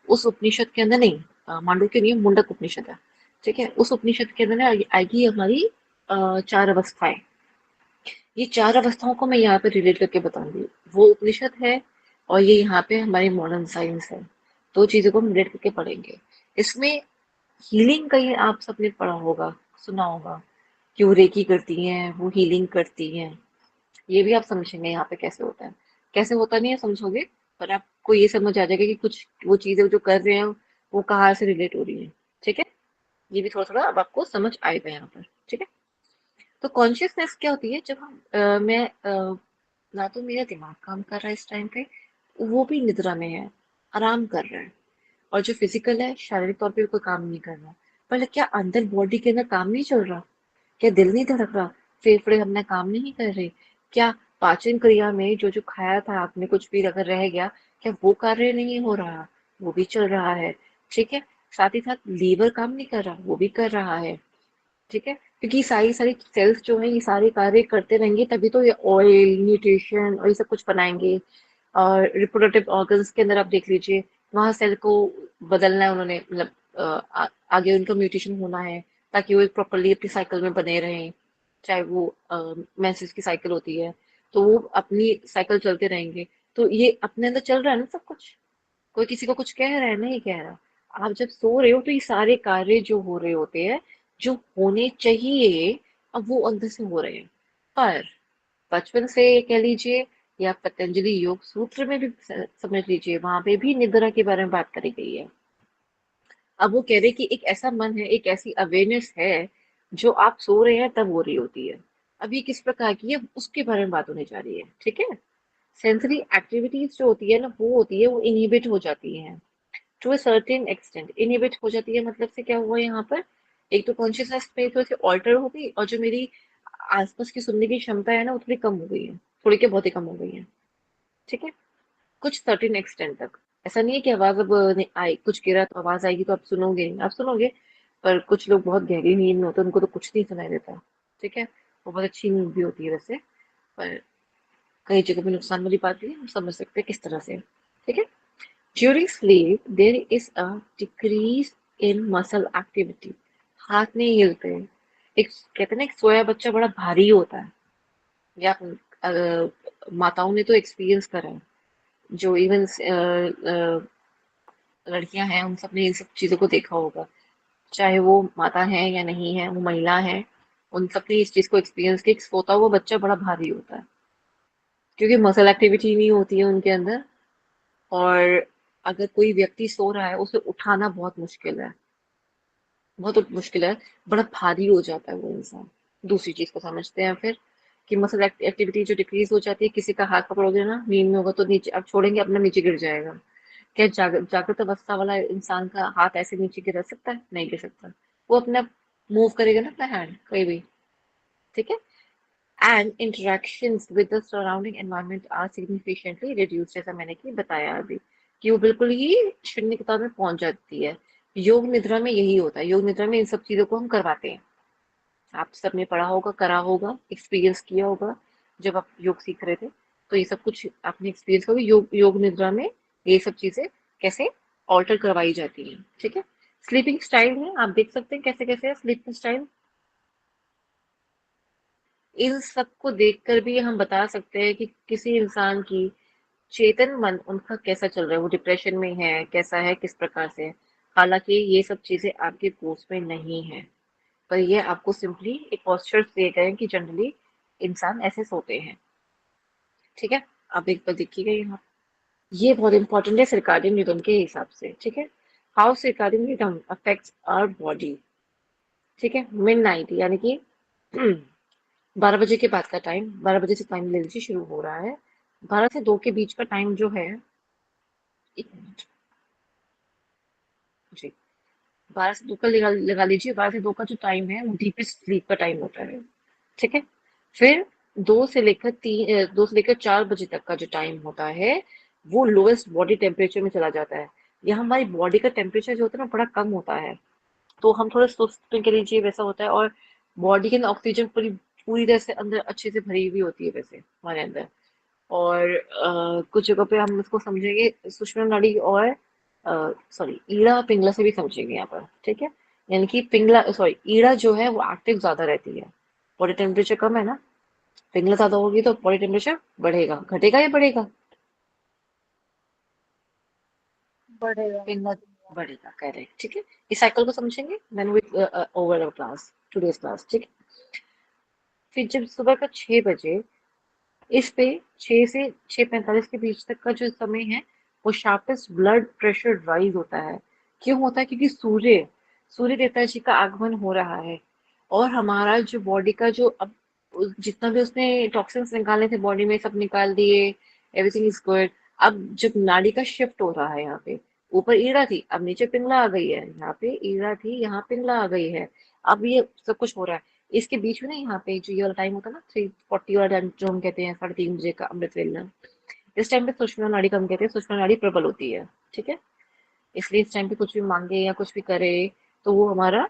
उस उपनिषद के अंदर नहीं, मांडूक्य नहीं, मुंडक उपनिषद है। ठीक है, उस उपनिषद के अंदर ना आएगी हमारी चार अवस्थाएं। ये चार अवस्थाओं को मैं यहाँ पे रिलेट करके बताऊंगी। वो उपनिषद है और ये यहाँ पे हमारी मॉडर्न साइंस है। दो चीजों को हम रिलेट करके पढ़ेंगे। इसमें हीलिंग कहीं आप सबने पढ़ा होगा, सुना होगा कि वो रेकी करती हैं, वो हीलिंग करती हैं। ये भी आप समझेंगे यहाँ पे कैसे होता है। कैसे होता नहीं है समझोगे, पर आपको ये समझ आ जाएगा कि कुछ वो चीजें जो कर रहे हैं वो कहाँ से रिलेट हो रही है। ठीक है, ये भी थोड़ा थोड़ा अब आपको समझ आएगा यहाँ पर। ठीक है, तो कॉन्शियसनेस क्या होती है? जब हम ना तो मेरा दिमाग काम कर रहा है इस टाइम पे, वो भी निद्रा में है, आराम कर रहा है, और जो फिजिकल है शारीरिक तौर पे भी कोई काम नहीं कर रहा। पर क्या अंदर बॉडी के अंदर काम नहीं चल रहा? क्या दिल नहीं धड़क रहा? फेफड़े हमने काम नहीं कर रहे? क्या पाचन क्रिया में जो जो खाया था आपने, कुछ भी अगर रह गया, क्या वो कार्य नहीं हो रहा? वो भी चल रहा है। ठीक है, साथ ही साथ लीवर काम नहीं कर रहा, वो भी कर रहा है। ठीक है, क्योंकि सारी सारी सेल्स जो है ये सारे कार्य करते रहेंगे, तभी तो ये ऑयल, न्यूट्रिशन और ये सब कुछ बनाएंगे। और रिप्रोडक्टिव ऑर्गन्स के अंदर आप देख लीजिए, वहां सेल को बदलना है उन्होंने, मतलब आगे उनका म्यूटेशन होना है ताकि वो प्रॉपरली अपनी साइकिल में बने रहें। चाहे वो मेंसेस की साइकिल होती है तो वो अपनी साइकिल चलते रहेंगे। तो ये अपने अंदर चल रहा है ना सब कुछ। कोई किसी को कुछ कह रहा है? नहीं कह रहा। आप जब सो रहे हो तो ये सारे कार्य जो हो रहे होते हैं, जो होने चाहिए, अब वो अंदर से हो रहे हैं। पर बचपन से कह लीजिए या पतंजलि योग सूत्र में भी समझ लीजिए, वहां पे भी निद्रा के बारे में बात करी गई है। अब वो कह रहे कि एक ऐसा मन है, एक ऐसी अवेयरनेस है जो आप सो रहे हैं तब हो रही होती है। अब ये किस प्रकार की है उसके बारे में बात होने जा रही है। ठीक है, सेंसरी एक्टिविटीज जो होती है ना, वो होती है, वो इनहिबिट हो जाती है to a certain extent. Inhibit हो जाती है मतलब से क्या हुआ यहाँ पर? एक तो कॉन्शियसनेस में थोड़ी सी ऑल्टर हो गई, और जो मेरी आसपास की सुनने की क्षमता है ना, वो थोड़ी कम हो गई है, थोड़ी क्या बहुत ही कम हो गई है। ठीक है, कुछ सर्टेन एक्सटेंट तक। ऐसा नहीं है कि आवाज अब नहीं आई, कुछ गिरा तो आवाज आएगी तो आप सुनोगे नहीं, आप सुनोगे। पर कुछ लोग बहुत गहरी नींद में होते हैं, उनको तो कुछ नहीं सुनाई देता। ठीक है, वो बहुत अच्छी नींद भी होती है वैसे, पर कई जगह पे नुकसान वाली बात भी है, हम समझ सकते हैं किस तरह से। ठीक है, during sleep there is a decrease in muscle activity. हाथ नहीं हिलते हैं। एक कहते हैं ना, एक सोया बच्चा बड़ा भारी होता है, या माताओं ने तो एक्सपीरियंस करा है, जो इवन लड़कियां हैं उन सब ने इन सब चीजों को देखा होगा, चाहे वो माता है या नहीं है, वो महिला है, उन सब ने इस चीज को एक्सपीरियंस किया, एक सोता हुआ बच्चा बड़ा भारी होता है। क्योंकि मसल एक्टिविटी नहीं होती है उनके अंदर। और अगर कोई व्यक्ति सो रहा है उसे उठाना बहुत मुश्किल है, बहुत मुश्किल है, बड़ा भारी हो जाता है वो इंसान। दूसरी चीज को समझते हैं फिर कि मसल एक्टिविटी जो डिक्रीज हो जाती है, किसी का हाथ पकड़ोगे ना नींद में होगा तो नीचे अब छोड़ेंगे अपना नीचे गिर जाएगा। क्या जागृत अवस्था वाला इंसान का हाथ ऐसे नीचे गिर सकता है? नहीं गिर सकता। वो अपना मूव करेगा ना अपना हैंड कहीं भी, ठीक है। And interactions with the surrounding environment are significantly reduced, जैसा मैंने कि बताया अभी कि वो बिल्कुल ही शून्यता में पहुंच जाती है। योग निद्रा में यही होता है, योग निद्रा में इन सब चीजों को हम करवाते हैं। आप सबने पढ़ा होगा, करा होगा, एक्सपीरियंस किया होगा जब आप योग सीख रहे थे, तो ये सब कुछ आपने एक्सपीरियंस होगा। योग निद्रा में ये सब चीजें कैसे ऑल्टर करवाई जाती हैं, ठीक है। स्लीपिंग स्टाइल में आप देख सकते हैं कैसे कैसे है स्लीपिंग स्टाइल। इन सब को देखकर भी हम बता सकते हैं कि किसी इंसान की चेतन मन उनका कैसा चल रहा है, वो डिप्रेशन में है, कैसा है, किस प्रकार से है। हालांकि ये सब चीजें आपके कोर्स में नहीं है, पर ये आपको सिंपली एक पोस्चर दिए गए हैं कि जनरली इंसान ऐसे सोते हैं, ठीक है। आप एक बार देखिएगा यहाँ, ये बहुत इंपॉर्टेंट है सर्काडियन रिदम के हिसाब से, ठीक है। How circadian rhythm affects our body, ठीक है। मिडनाइट यानी कि 12 बजे के बाद का टाइम, 12 बजे से टाइम ले लीजिए, शुरू हो रहा है 12 से 2 के बीच का टाइम जो है, एक मिनट जी, 12 से 2 का लगा लीजिए। 12 से 2 का जो टाइम है वो डीपेस्ट स्लीप का टाइम होता है, ठीक है। फिर 2 से लेकर 4 बजे तक का जो टाइम होता है वो लोएस्ट बॉडी टेम्परेचर में चला जाता है। यह हमारी बॉडी का टेम्परेचर जो होता है ना बड़ा कम होता है, तो हम थोड़े सुस्त के लीजिए वैसा होता है। और बॉडी के अंदर ऑक्सीजन पूरी पूरी तरह से अंदर अच्छे से भरी हुई होती है वैसे हमारे अंदर। और कुछ जगह पे हम इसको समझेंगे सुषुम्ना नाड़ी और सॉरी ईड़ा पिंगला से भी समझेंगे यहाँ पर, ठीक है। यानी कि पिंगला सॉरी ईड़ा जो है वो एक्टिव ज्यादा रहती है, बॉडी टेम्परेचर कम है ना, पिंगला ज्यादा होगी तो बॉडी टेम्परेचर बढ़ेगा, घटेगा या बढ़ेगा? बढ़ेगा। पिंगला बढ़ेगा, करेक्ट, ठीक है। इस साइकिल को समझेंगे then with over class, today's class, ठीक है। फिर जब सुबह का 6 बजे, इस पे 6 से 6:45 के बीच तक का जो समय है वो शार्पेस्ट ब्लड प्रेशर राइज होता है। क्यों होता है? क्योंकि सूर्य देवता जी का आगमन हो रहा है, और हमारा जो बॉडी का जो अब जितना भी उसने टॉक्सिन्स निकालने थे बॉडी में सब निकाल दिए, एवरीथिंग इज गुड। अब जब नाड़ी का शिफ्ट हो रहा है, यहाँ पे ऊपर ईड़ा थी अब नीचे पिंगला आ गई है, यहाँ पे ईड़ा थी यहाँ पिंगला आ गई है, अब ये सब कुछ हो रहा है। इसके बीच में ना यहाँ पे जो ये वाला टाइम होता है ना 3:40 वाला टाइम जो हम कहते हैं 3:30 बजे का अमृत वेला, इस टाइम पे सुषुम्ना नाड़ी का हम कहते हैं सुषुम्ना नाड़ी प्रबल होती है, ठीक है। इसलिए इस टाइम पे कुछ भी मांगे या कुछ भी करे तो वो हमारा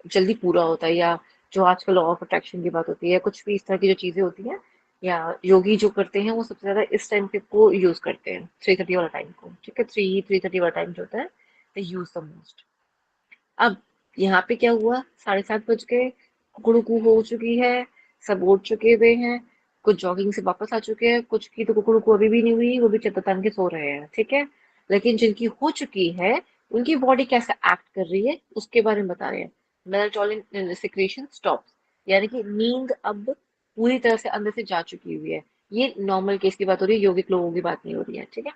जल्दी पूरा होता है। या जो आजकल लॉ ऑफ अट्रैक्शन की बात होती है, कुछ भी इस तरह की जो चीजें होती हैं या योगी जो करते हैं वो सबसे ज्यादा इस टाइम पे को यूज करते हैं, 3:30 वाला टाइम को, ठीक है। 3:30 वाला टाइम जो होता है दे यूज द मोस्ट। अब यहाँ पे क्या हुआ, 7:30 बज गए, कुकड़ू हो चुकी है, सब उठ चुके हुए हैं, कुछ जॉगिंग से वापस आ चुके हैं, कुछ की तो कुकड़ू अभी भी नहीं हुई, वो भी चद्दर तान के सो रहे हैं, ठीक है। लेकिन जिनकी हो चुकी है उनकी बॉडी कैसे एक्ट कर रही है उसके बारे में बता रहे हैं। मेलाटोनिन सिक्रेशन स्टॉप्स, यानी कि नींद अब पूरी तरह से अंदर से जा चुकी हुई है। ये नॉर्मल केस की बात हो रही है, यौगिक लोगों की बात नहीं हो रही है, ठीक है।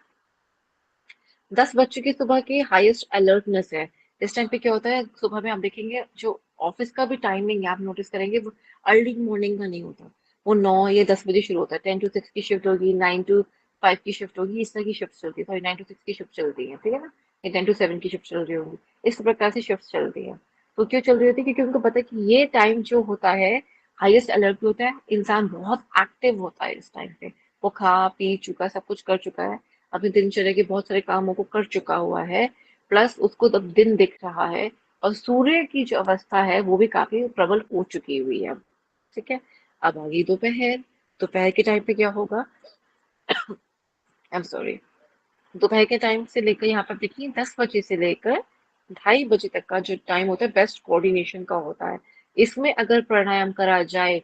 10 बज चुकी सुबह की हाईएस्ट अलर्टनेस है। इस टाइम पे क्या होता है, सुबह में आप देखेंगे जो ऑफिस का भी टाइमिंग आप नोटिस करेंगे वो अर्ली मॉर्निंग का नहीं होता, वो 9 या 10 बजे शुरू होता है। 10 to 6 की शिफ्ट होगी, 9 to 5 की शिफ्ट होगी, इस तरह की शिफ्ट चलती है, सॉरी 9 to 6 की शिफ्ट चलती है, ठीक है ना। या 10 to 7 की शिफ्ट चल रही होगी, इस प्रकार से शिफ्ट चलती है। तो क्यों चल रही होती है? क्योंकि उनको पता है कि ये टाइम जो होता है हाईएस्ट अलर्ट होता है, इंसान बहुत एक्टिव होता है इस टाइम पे। वो खा पी चुका, सब कुछ कर चुका है, अपनी दिनचर्या के बहुत सारे कामों को कर चुका हुआ है, प्लस उसको तब दिन दिख रहा है, और सूर्य की जो अवस्था है वो भी काफी प्रबल हो चुकी हुई है, ठीक है। अब आ गई दोपहर, दोपहर के टाइम पे क्या होगा, आई एम सॉरी, दोपहर के टाइम से लेकर यहाँ पर देखिए 10 बजे से लेकर 2:30 बजे तक का जो टाइम होता है बेस्ट कोऑर्डिनेशन का होता है। इसमें अगर प्राणायाम करा जाए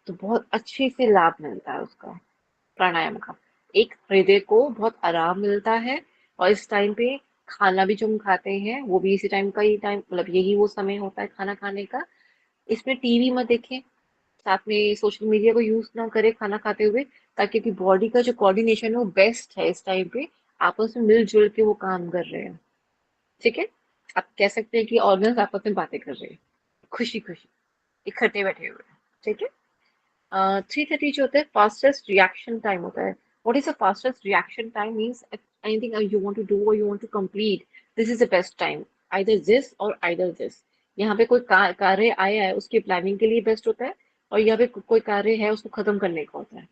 तो बहुत अच्छे से लाभ मिलता है उसका, प्राणायाम का। एक हृदय को बहुत आराम मिलता है, और इस टाइम पे खाना भी जो हम खाते हैं वो भी इसी टाइम का ही टाइम, मतलब यही वो समय होता है खाना खाने का। इसमें टीवी मत देखें, साथ में सोशल मीडिया को यूज ना करे खाना खाते हुए, ताकि बॉडी का जो कोऑर्डिनेशन है वो बेस्ट है इस टाइम पे, आपस में मिलजुल के वो काम कर रहे हैं। ठीक है, आप कह सकते हैं कि ऑर्गन्स आपस में बातें कर रहे हैं, खुशी खुशी इकट्ठे बैठे हुए। ठीक है, 3:30 जो होता है फास्टेस्ट रिएक्शन टाइम होता है। What is the fastest reaction time means anything you want to do or you want to complete, this is the best time, either this or either this. यहाँ पे कोई कार्य आया है उसकी प्लानिंग के लिए बेस्ट होता है, और यहाँ पे कोई कार्य है उसको खत्म करने का होता है।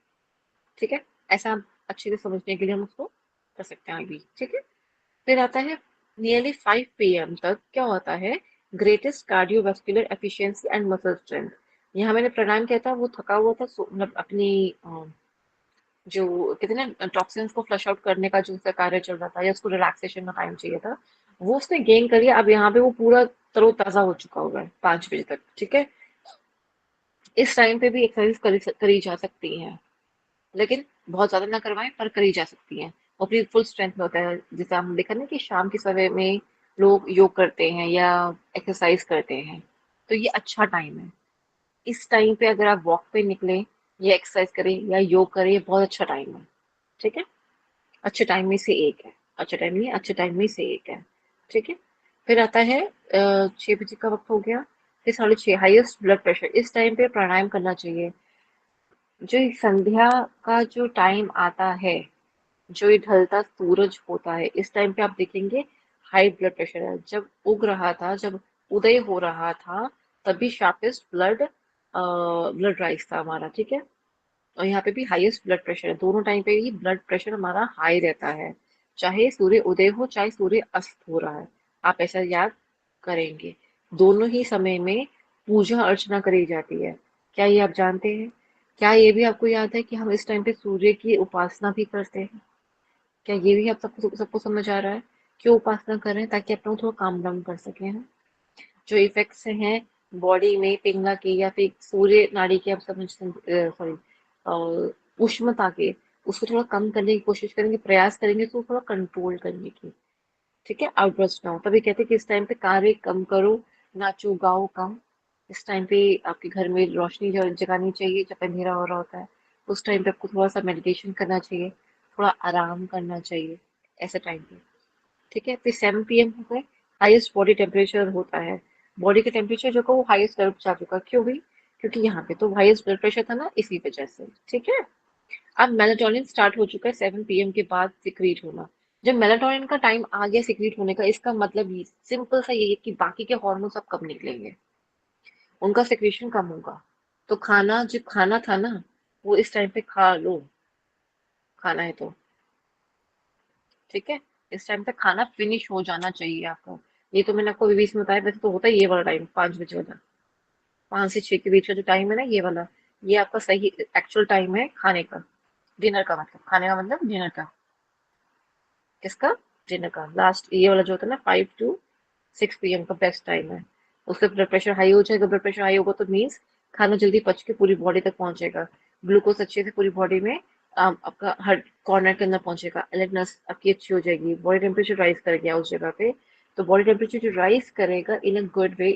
ठीक है, ऐसा आप अच्छे से समझने के लिए हम उसको कर सकते हैं अभी। ठीक है, फिर आता है नियरली 5 PM तक क्या होता है, greatest cardiovascular efficiency and muscle strength. यहाँ मैंने प्राणायाम किया था, वो थका हुआ था, मतलब अपनी जो कहते हैं ना टॉक्सिन्स को फ्लश आउट करने का जो उसका कार्य चल रहा था, या उसको रिलैक्सेशन का टाइम चाहिए था, वो उसने गेन कर लिया। अब यहाँ पे वो पूरा तरोताजा हो चुका होगा 5 बजे तक। ठीक है, इस टाइम पे भी एक्सरसाइज करी जा सकती है, लेकिन बहुत ज्यादा ना करवाएं, पर करी जा सकती है। वो अपनी फुल स्ट्रेंथ में होता है, जैसे हम देखा ना कि शाम के समय में लोग योग करते हैं या एक्सरसाइज करते हैं, तो ये अच्छा टाइम है। इस टाइम पे अगर आप वॉक पे निकलें या एक्सरसाइज करें या योग करें, ये बहुत अच्छा टाइम है। ठीक है, अच्छे टाइम में से एक है, अच्छा टाइम नहीं, अच्छे टाइम में से एक है। ठीक है, फिर आता है 6 बजे का वक्त हो गया, फिर 6:30 हाईएस्ट ब्लड प्रेशर, इस टाइम पे प्राणायाम करना चाहिए। जो ये संध्या का जो टाइम आता है, जो ये ढलता सूरज होता है, इस टाइम पे आप देखेंगे हाई ब्लड प्रेशर है। जब उग रहा था, जब उदय हो रहा था, तभी शार्पेस्ट ब्लड राइज था हमारा। ठीक है, और यहाँ पे भी हाईएस्ट ब्लड प्रेशर है, दोनों टाइम पे ही ब्लड प्रेशर हमारा हाई रहता है, चाहे सूर्य उदय हो चाहे सूर्य अस्त हो रहा है। आप ऐसा याद करेंगे, दोनों ही समय में पूजा अर्चना करी जाती है। क्या ये आप जानते हैं? क्या ये भी आपको याद है कि हम इस टाइम पे सूर्य की उपासना भी करते हैं? क्या ये भी आप सबको सबको समझ आ रहा है? क्यों उपासना कर रहे हैं? ताकि अपना थोड़ा काम डाउन कर सके हैं, जो इफेक्ट्स हैं बॉडी में पिंगला के या फिर सूर्य नाड़ी के, आप समझ सॉरी उष्णता के, उसको थोड़ा कम करने की कोशिश करेंगे, प्रयास करेंगे तो थोड़ा कंट्रोल करने की। ठीक है, आउटबर्स्ट ना हो। तभी कहते हैं कि इस टाइम पे कार्य कम करो, नाचो गाओ कम। इस टाइम पे आपके घर में रोशनी जगानी चाहिए जब अंधेरा हो रहा होता है। उस टाइम पे आपको थोड़ा सा मेडिटेशन करना चाहिए, थोड़ा आराम करना चाहिए ऐसे टाइम पे। ठीक है, फिर 7 PM होता है, हाईएस्ट बॉडी टेम्परेचर होता है। बॉडी का टेम्परेचर जो का वो हाईएस्ट लेवल जा चुका, क्यों भी? क्योंकि यहाँ पे तो हाईएस्ट ब्लड प्रेशर था ना, इसी वजह से। ठीक है, अब मेलाटोनिन स्टार्ट हो चुका है 7 PM के बाद सिक्रीट होना। जब मेलाटोनिन का टाइम आ गया सिक्रीट होने का, इसका मतलब ही सिंपल सा ये है कि बाकी के हार्मोन्स अब कब निकलेंगे, उनका सिक्रीशन कम होगा। तो खाना जो खाना था ना, वो इस टाइम पे खा लो, खाना है तो। ठीक है, इस टाइम तक खाना फिनिश हो जाना चाहिए आपका। ये तो मैंने आपको अभी बीच में बताया, वैसे तो होता है ये वाला टाइम 5 बजे वाला, 5 से 6 के बीच का जो टाइम है ना, ये वाला, ये आपका सही एक्चुअल टाइम है खाने का, डिनर का मतलब, खाने का मतलब डिनर का। किसका? डिनर का। लास्ट ये वाला जो होता है ना, 5 to 6 PM का बेस्ट टाइम है। उससे ब्लड प्रेशर हाई हो जाएगा, ब्लड प्रेशर हाई होगा तो मीन्स खाना जल्दी पच के पूरी बॉडी तक पहुंचेगा, ग्लूकोज अच्छे से पूरी बॉडी में आपका हर कॉर्नर के अंदर पहुंचेगा, अलर्टनेस आपकी अच्छी हो जाएगी, बॉडी टेम्परेचर राइज कर गया उस जगह पे। तो बॉडी टेम्परेचर जो राइज करेगा in a good way,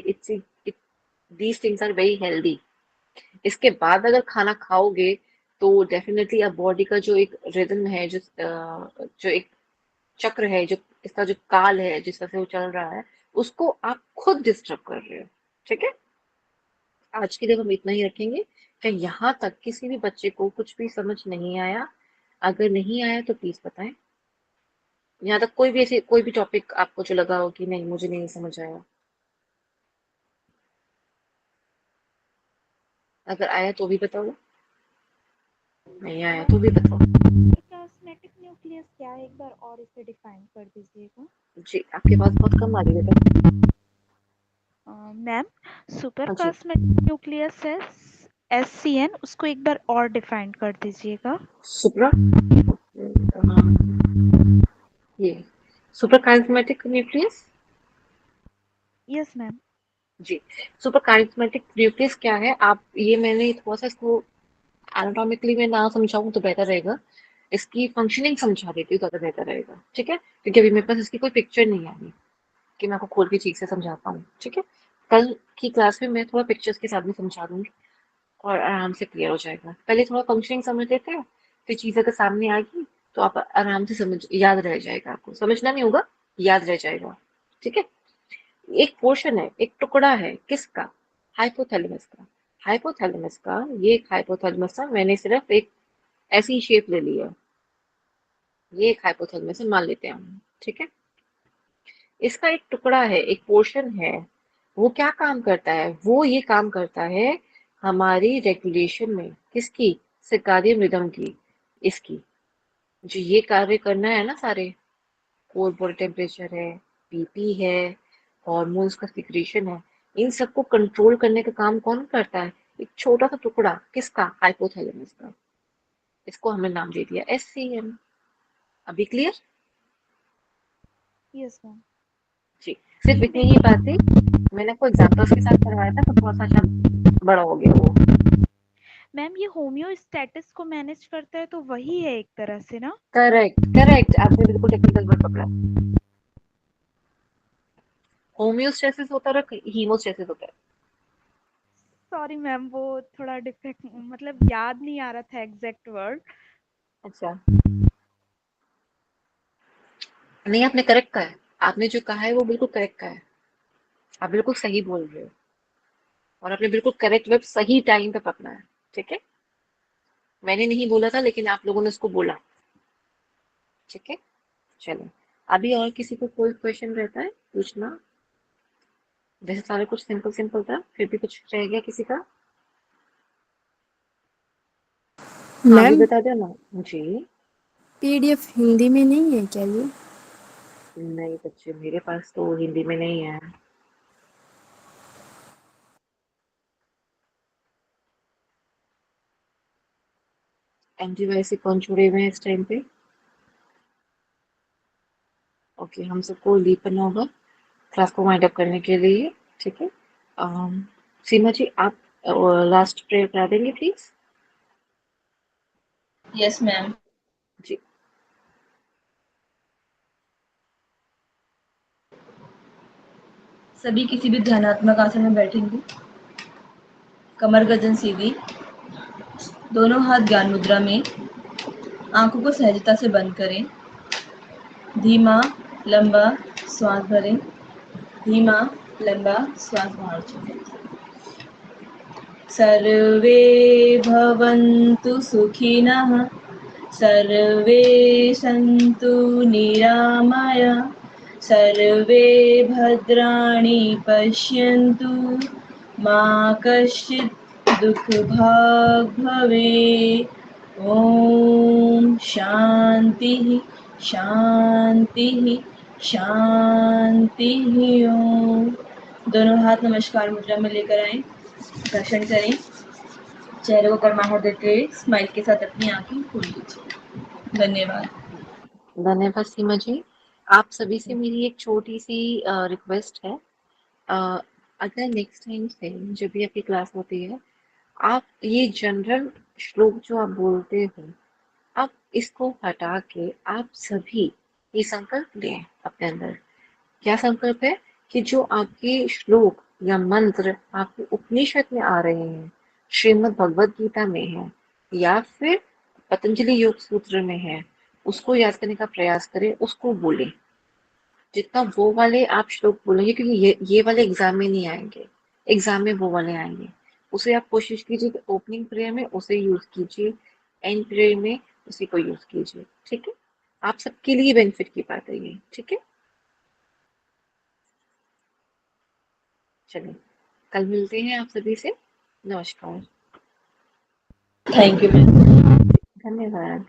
these things are very healthy. इसके बाद अगर खाना खाओगे तो डेफिनेटली अब बॉडी का जो एक रिदम है, जो एक चक्र है, जो इसका जो काल है जिस तरह से वो चल रहा है, उसको आप खुद डिस्टर्ब कर रहे हो। ठीक है, आज के लिए हम इतना ही रखेंगे। क्या यहाँ तक किसी भी बच्चे को कुछ भी समझ नहीं आया? अगर नहीं आया तो प्लीज बताएं। यहाँ तक कोई भी ऐसे कोई भी टॉपिक आपको जो लगा हो कि नहीं मुझे नहीं समझ आया, अगर आया तो भी बताओ, नहीं आया तो भी बताओ। प्लाज्मेटिक न्यूक्लियस क्या है, एक बार और इसे डिफाइन कर दीजिएगा। जी, आपके पास बहुत कम आ रही है बेटा। मैम, सुपर हाँ जी, प्लाज्मेटिक न्यूक्लियस है SCN, उसको एक बार और डिफाइन कर दीजिएगा। सुप्रा, ये super charismatic nucleus. Yes ma'am. जी, सुपर कारिस्मेटिक न्यूक्लियस क्या है, आप ये मैंने थोड़ा सा इसको एनाटॉमिकली में ना समझाऊं तो बेहतर रहेगा, इसकी फंक्शनिंग समझा देती हूँ तो ज्यादा बेहतर रहेगा। ठीक है, क्योंकि अभी मेरे पास इसकी कोई पिक्चर नहीं आई कि मैं आपको खोल के ठीक से समझा पाऊँ। ठीक है, कल की क्लास में मैं थोड़ा पिक्चर्स के साथ भी समझा दूंगी, और आराम से क्लियर हो जाएगा। पहले थोड़ा फंक्शनिंग समझ लेते हैं, फिर चीज़ अगर सामने आ गई तो आप आराम से समझ, याद रह जाएगा, आपको समझना नहीं होगा, याद रह जाएगा। ठीक है। एक पोर्शन है, एक टुकड़ा है, किसका? हाइपोथैलेमस का। हाइपोथैलेमस का, ये एक हाइपोथैलेमस था, मैंने सिर्फ एक ऐसी शेप ले ली है, ये एक हाइपोथैलेमस है, मान लेते हैं हम। ठीक है। इसका एक टुकड़ा है, एक पोर्शन है, वो क्या काम करता है? वो ये काम करता है हमारी रेगुलेशन में, किसकी? सर्कादियन रिदम की, इसकी, जो ये कार्य करना है ना सारे, कोर बॉडी टेम्परेचर है, बीपी है, हॉर्मोन्स का सिक्रीशन है, इन सबको कंट्रोल करने का काम कौन करता है? एक छोटा सा टुकड़ा, किसका? हाइपोथैलेमस का। इसको हमने नाम दे दिया SCM। अभी क्लियर? Yes ma'am. जी। सिर्फ इतनी ही बात थी, मैंने आपको एग्जांपल्स के साथ करवाया था तो थोड़ा सा शायद बड़ा हो गया वो। मैम ये होम्योस्टैटिस को मैनेज करता है तो वही है एक तरह से ना? करेक्ट करेक्ट, आपने बिल्कुल टेक्निकल वर्ड पकड़ा। होम्योस्टेसिस होता है और हीमोस्टेसिस होता है। सॉरी मैम, वो थोड़ा डिफेक्ट, मतलब याद नहीं आ रहा था एग्जैक्ट वर्ड। अच्छा, नहीं आपने करेक्ट कहा है, आपने जो कहा है वो बिल्कुल करेक्ट कहा है, आप बिल्कुल सही बोल रहे हो, और आपने बिल्कुल करेक्ट वर्ड सही टाइम पे पकड़ा है। ठीक है। मैंने नहीं बोला था लेकिन आप लोगों ने उसको बोला। ठीक है। चलो, अभी और किसी को कोई क्वेश्चन रहता है पूछना? वैसे सारा कुछ सिंपल सिंपल था, फिर भी कुछ रह गया किसी का? हाँ भी मैम बता दो ना। जी। PDF हिंदी में नहीं है क्या ये? नहीं बच्चे, मेरे पास तो हिंदी में नहीं है। MGY से कौन जुड़े हुए हैं इस टाइम पे? ओके, हम सबको लीव करना होगा क्लास को वाइंड अप करने के लिए। ठीक है। सीमा जी, आप लास्ट प्रेयर करा देंगे प्लीज? Yes ma'am. जी। सभी किसी भी ध्यानात्मक आसन में बैठेंगे, कमर गर्दन सीधी, दोनों हाथ ज्ञान मुद्रा में, आंखों को सहजता से बंद करें, धीमा लंबा श्वास भरें, धीमा लंबा श्वास बाहर छोड़ें। सर्वे भवन्तु सुखिनः, सर्वे सन्तु निरामया, सर्वे भद्राणि पश्यन्तु, मा कश्चित् दुःखभाग् भवेत्। ॐ शान्तिः शान्तिः शान्तिः। ओम। दोनों हाथ नमस्कार मुद्रा में लेकर आए, दर्शन करें, चेहरे को गर्माहट देते हुए स्माइल के साथ अपनी आंखें खोल लीजिए। धन्यवाद। धन्यवाद सीमा जी। आप सभी से मेरी एक छोटी सी रिक्वेस्ट है, अ, अगर नेक्स्ट टाइम से जब भी आपकी क्लास होती है, आप ये जनरल श्लोक जो आप बोलते हो, आप इसको हटा के आप सभी ये संकल्प लें अपने अंदर। क्या संकल्प है? कि जो आपके श्लोक या मंत्र आपके उपनिषद में आ रहे हैं, श्रीमद् भगवत गीता में है, या फिर पतंजलि योग सूत्र में है, उसको याद करने का प्रयास करें, उसको बोलें। जितना वो वाले आप श्लोक बोलेंगे, क्योंकि ये वाले एग्जाम में नहीं आएंगे, एग्जाम में वो वाले आएंगे, उसे आप कोशिश कीजिए कि ओपनिंग प्रेयर में उसे यूज कीजिए, एंड प्रेयर में उसी को यूज कीजिए। ठीक है। आप सबके लिए बेनिफिट की बात है ये। ठीक है। चलिए, कल मिलते हैं आप सभी से। नमस्कार। Thank you ma'am. धन्यवाद।